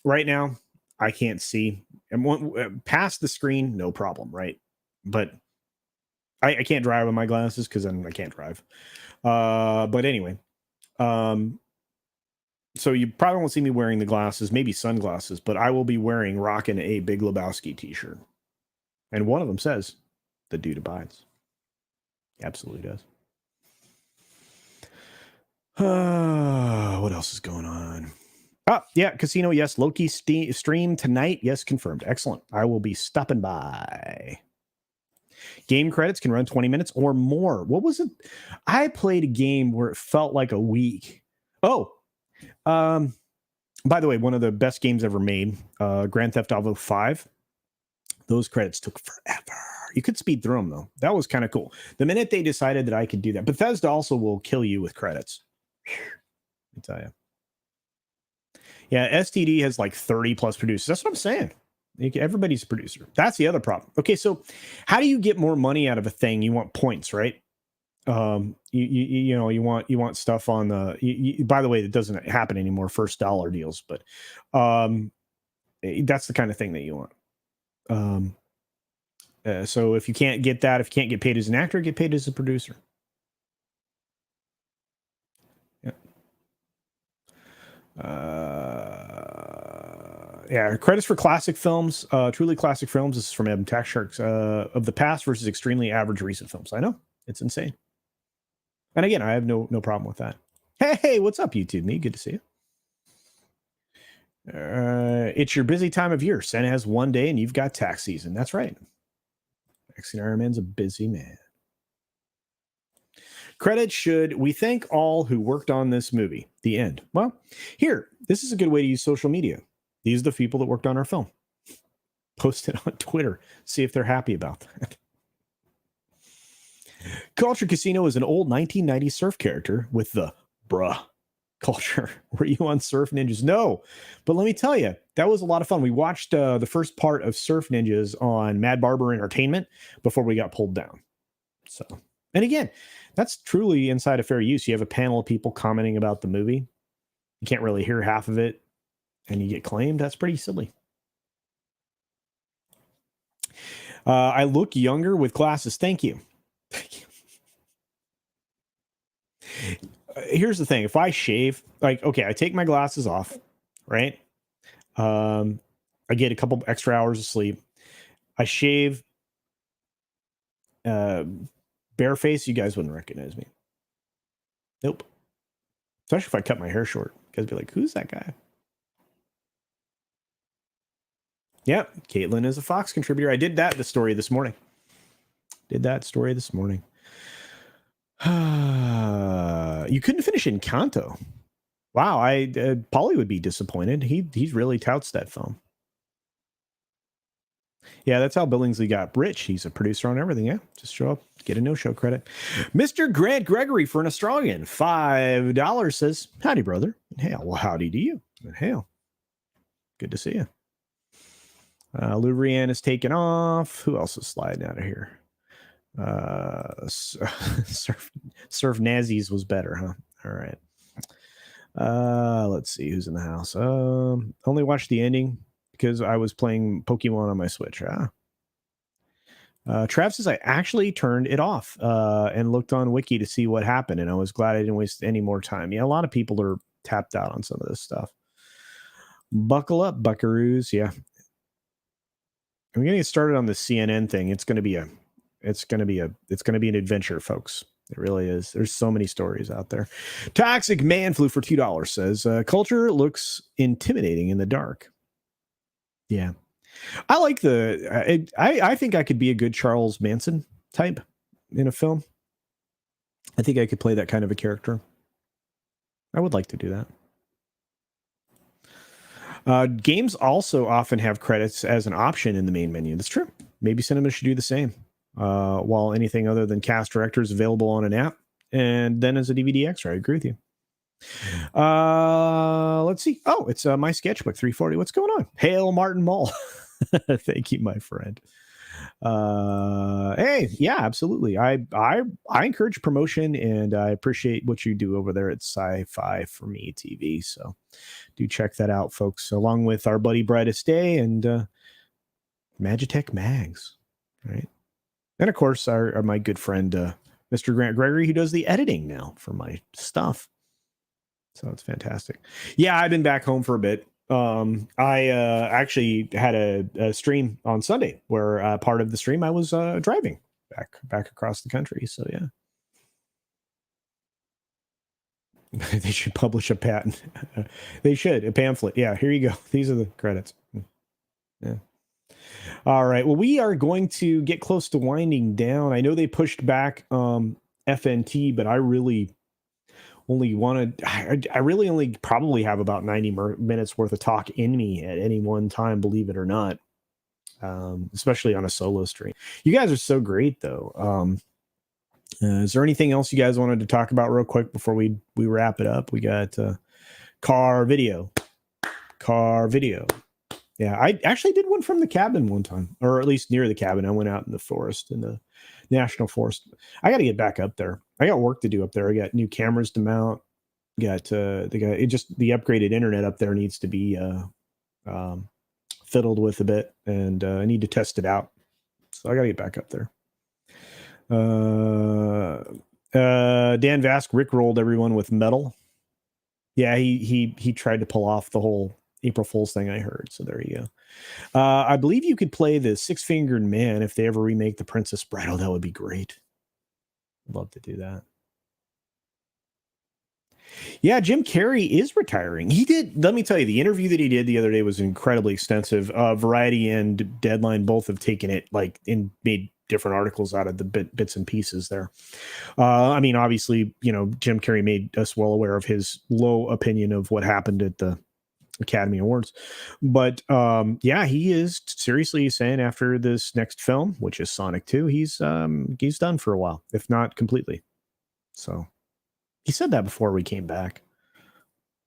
[SPEAKER 1] right now I can't see. And past the screen, no problem, right? But I can't drive with my glasses because then I can't drive. But anyway, so you probably won't see me wearing the glasses, maybe sunglasses, but I will be rocking a Big Lebowski t-shirt. And one of them says, "The dude abides." He absolutely does. What else is going on? Yeah, casino. Yes, Loki stream tonight. Yes, confirmed. Excellent. I will be stopping by. Game credits can run 20 minutes or more. What was it? I played a game where it felt like a week. Oh, by the way, one of the best games ever made, Grand Theft Auto 5. Those credits took forever. You could speed through them, though. That was kind of cool. The minute they decided that I could do that. Bethesda also will kill you with credits. Let me tell you. Yeah, STD has like 30 plus producers. That's what I'm saying. Everybody's a producer. That's the other problem. Okay, so how do you get more money out of a thing? You want points, right? You know, you want stuff on the. By the way, it doesn't happen anymore. First dollar deals, but that's the kind of thing that you want. So if you can't get that, if you can't get paid as an actor, get paid as a producer. Yeah. Yeah, credits for classic films, truly classic films. This is from Eben Tax Sharks, of the past versus extremely average recent films. I know, it's insane. And again, I have no problem with that. Hey, what's up, YouTube? Me, good to see you. It's your busy time of year. Santa has one day, and you've got tax season. That's right. Mexican Iron Man's a busy man. Credit should we thank all who worked on this movie. The end. Well, here, this is a good way to use social media. These are the people that worked on our film. Post it on Twitter. See if they're happy about that. Culture Casino is an old 1990s surf character with the bruh culture. Were you on Surf Ninjas? No, but let me tell you, that was a lot of fun. We watched the first part of Surf Ninjas on Mad Barber Entertainment before we got pulled down. So, and again, that's truly inside of fair use. You have a panel of people commenting about the movie. You can't really hear half of it, and you get claimed. That's pretty silly. I look younger with glasses. Thank you. Thank you. Here's the thing. If I shave, like, okay, I take my glasses off, right? I get a couple extra hours of sleep. I shave, bare face, you guys wouldn't recognize me. Nope. Especially if I cut my hair short. You guys be like, who's that guy? Yeah, Caitlyn is a Fox contributor. I did that the story this morning. Did that story this morning. You couldn't finish Encanto. Wow, Paulie would be disappointed. He really touts that film. Yeah, that's how Billingsley got rich. He's a producer on everything. Yeah, just show up, get a no-show credit. Mr. Grant Gregory for an Australian, $5 says, howdy, brother. And hail. Well, howdy to you. And hail. Good to see you. Louvrian is taken off. Who else is sliding out of here? Surf Nazis was better, huh? All right. Let's see who's in the house. Only watched the ending because I was playing Pokemon on my Switch. Trav says I actually turned it off and looked on Wiki to see what happened, and I was glad I didn't waste any more time. Yeah, a lot of people are tapped out on some of this stuff. Buckle up, buckaroos. Yeah, I'm gonna get started on the CNN thing. It's gonna be an adventure, folks. It really is. There's so many stories out there. Toxic Man Flu for $2 says culture looks intimidating in the dark. Yeah, I like I think I could be a good Charles Manson type in a film. I think I could play that kind of a character. I would like to do that. Games also often have credits as an option in the main menu. That's true. Maybe cinema should do the same. While anything other than cast directors available on an app and then as a DVD extra. I agree with you. Let's see. Oh, it's my sketchbook 340. What's going on? Hail Martin Mull. Thank you, my friend. Hey, yeah, absolutely. I encourage promotion and I appreciate what you do over there at Sci-Fi for Me TV. So do check that out, folks, along with our buddy Brightest Day and Magitech Mags, right? And of course, my good friend, Mr. Grant Gregory, who does the editing now for my stuff. So it's fantastic. Yeah, I've been back home for a bit. I actually had a stream on Sunday where part of the stream I was driving back across the country. So yeah, they should publish a patent. They should, a pamphlet. Yeah, here you go. These are the credits. Yeah. All right. Well, we are going to get close to winding down. I know they pushed back FNT, but I really only I really only probably have about 90 minutes worth of talk in me at any one time, believe it or not, especially on a solo stream. You guys are so great, though. Is there anything else you guys wanted to talk about real quick before we wrap it up? We got car video. Yeah, I actually did one from the cabin one time, or at least near the cabin. I went out in the forest, in the national forest. I got to get back up there. I got work to do up there. I got new cameras to mount. Got the upgraded internet up there needs to be fiddled with a bit, and I need to test it out. So I got to get back up there. Dan Vask rickrolled everyone with metal. Yeah, he tried to pull off the whole April Fool's thing, I heard. So there you go. I believe you could play the Six-Fingered Man if they ever remake The Princess Bride. Oh, that would be great. I'd love to do that. Yeah, Jim Carrey is retiring. He did. Let me tell you, the interview that he did the other day was incredibly extensive. Variety and Deadline both have taken it made different articles out of the bits and pieces there. I mean, obviously, Jim Carrey made us well aware of his low opinion of what happened at the Academy Awards, but yeah, he is seriously saying after this next film, which is Sonic 2, he's done for a while, if not completely. So he said that before we came back.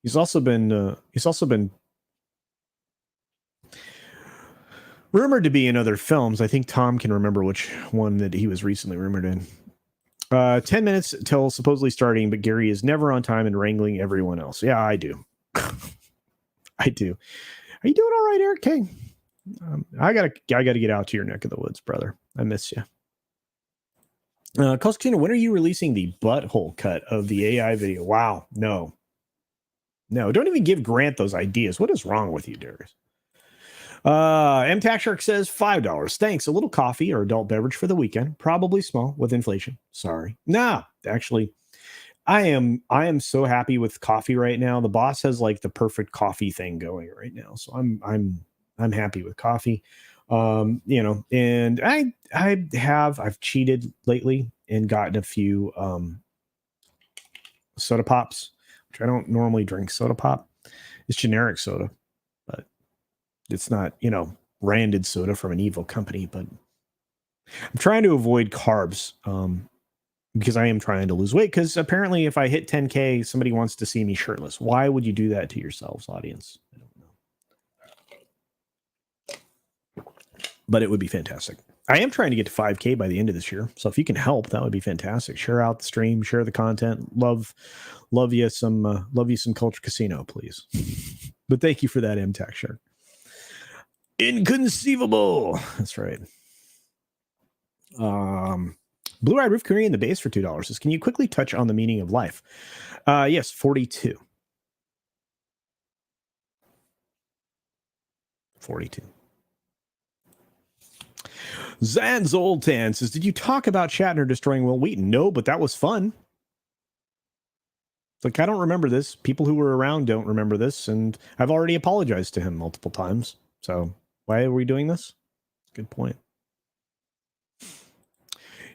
[SPEAKER 1] He's also been rumored to be in other films. I think Tom can remember which one that he was recently rumored in. 10 minutes till supposedly starting, but Gary is never on time and wrangling everyone else. Yeah, I do. I do. Are you doing all right, Eric King? I gotta get out to your neck of the woods, brother. I miss you. CultureCasino, when are you releasing the butthole cut of the AI video? Wow, no, don't even give Grant those ideas. What is wrong with you, Darius? M Tax Shark says $5. Thanks. A little coffee or adult beverage for the weekend. Probably small with inflation. Sorry. Nah, actually. I am so happy with coffee right now. The boss has like the perfect coffee thing going right now. So I'm happy with coffee. And I've cheated lately and gotten a few soda pops, which I don't normally drink soda pop. It's generic soda, but it's not, branded soda from an evil company. But I'm trying to avoid carbs because I am trying to lose weight. Because apparently if I hit 10K, somebody wants to see me shirtless. Why would you do that to yourselves, audience? I don't know. But it would be fantastic. I am trying to get to 5K by the end of this year. So if you can help, that would be fantastic. Share out the stream, share the content. Love you some Culture Casino, please. But thank you for that, MTAC shirt. Inconceivable. That's right. Blue Eyed Roof Korean the base for $2 says, can you quickly touch on the meaning of life? Yes, 42. 42. Zan Zoltan says, did you talk about Shatner destroying Will Wheaton? No, but that was fun. It's like, I don't remember this. People who were around don't remember this, and I've already apologized to him multiple times. So why are we doing this? Good point.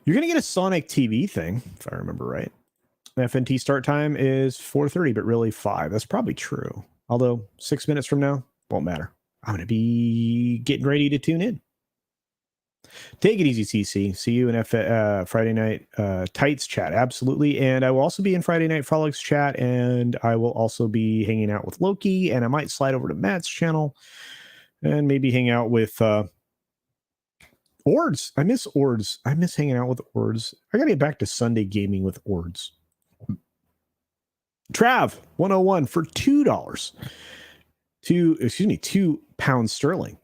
[SPEAKER 1] You're going to get a Sonic TV thing, if I remember right. FNT start time is 4:30, but really 5. That's probably true. Although 6 minutes from now, won't matter. I'm going to be getting ready to tune in. Take it easy, CC. See you in Friday night Tights chat. Absolutely. And I will also be in Friday night Frolics chat. And I will also be hanging out with Loki. And I might slide over to Matt's channel and maybe hang out with Ords. I miss Ords. I miss hanging out with Ords. I got to get back to Sunday gaming with Ords. Trav 101 for $2. £2 sterling.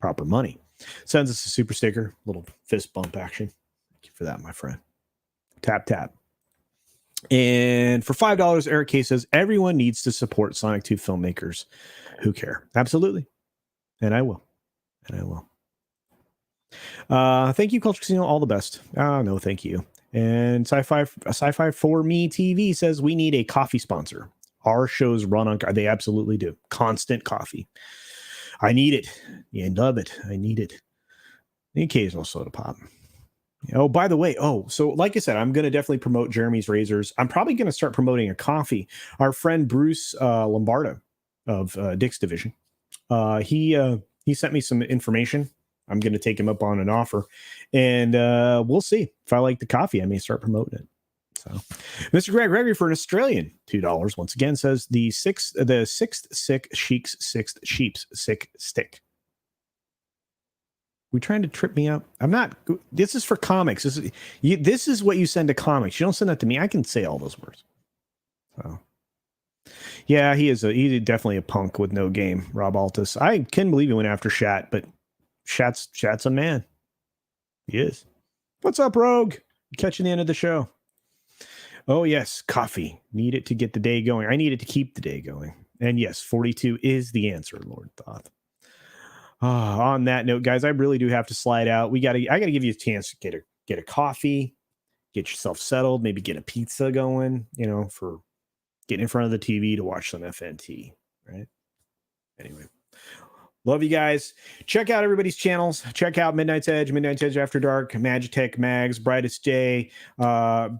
[SPEAKER 1] Proper money. Sends us a super sticker, little fist bump action. Thank you for that, my friend. Tap, tap. And for $5, Eric K says, everyone needs to support Sonic 2 filmmakers who care. Absolutely. And I will. Thank you, Culture Casino. All the best. No, thank you. And Sci-Fi for Me TV says, we need a coffee sponsor. Our shows run on, they absolutely do. Constant coffee. I need it. You love it. I need it. The occasional soda pop. Oh, by the way. So like I said, I'm going to definitely promote Jeremy's Razors. I'm probably going to start promoting a coffee. Our friend Bruce Lombardo of Dick's Division. He sent me some information. I'm going to take him up on an offer, and we'll see if I like the coffee. I may start promoting it. So, Mr. Gregory for an Australian $2 once again says the sixth sick sheik's sixth sheep's sick stick. We trying to trip me up? I'm not. This is for comics. This is what you send to comics. You don't send that to me. I can say all those words. So, yeah, he's definitely a punk with no game. Rob Altus. I can believe he went after Shat, but Shat's a man. He is. What's up, Rogue? Catching the end of the show. Oh, yes, coffee. Need it to get the day going. I need it to keep the day going. And yes, 42 is the answer, Lord Thoth. On that note, guys, I really do have to slide out. I gotta give you a chance to get a coffee, get yourself settled, maybe get a pizza going, for getting in front of the TV to watch some FNT, right? Anyway. Love you guys. Check out everybody's channels. Check out Midnight's Edge After Dark, Magitech Mags, Brightest Day.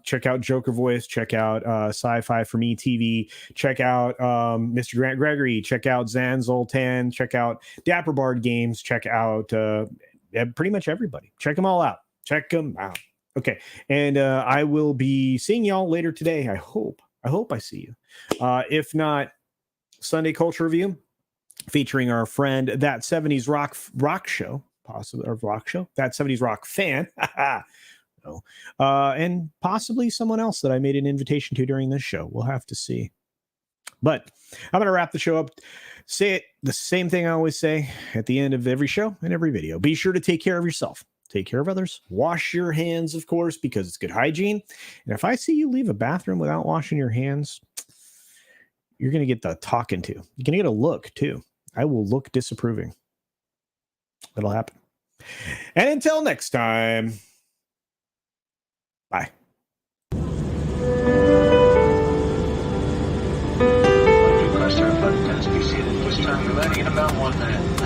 [SPEAKER 1] Check out Joker Voice. Check out Sci-Fi for Me TV. Check out Mr. Grant Gregory. Check out Zan Zoltan. Check out Dapper Bard Games. Check out pretty much everybody. Check them all out. Check them out. Okay. And I will be seeing y'all later today. I hope I see you. If not, Sunday Culture Review, featuring our friend, That 70s Rock Show, possibly, or Rock Show, That 70s Rock Fan. No. And possibly someone else that I made an invitation to during this show. We'll have to see. But I'm going to wrap the show up. Say it the same thing I always say at the end of every show and every video. Be sure to take care of yourself. Take care of others. Wash your hands, of course, because it's good hygiene. And if I see you leave a bathroom without washing your hands, you're going to get the talking to. You're going to get a look, too. I will look disapproving. It'll happen. And until next time, bye. Press our button as we see the push time remaining in about 1 minute.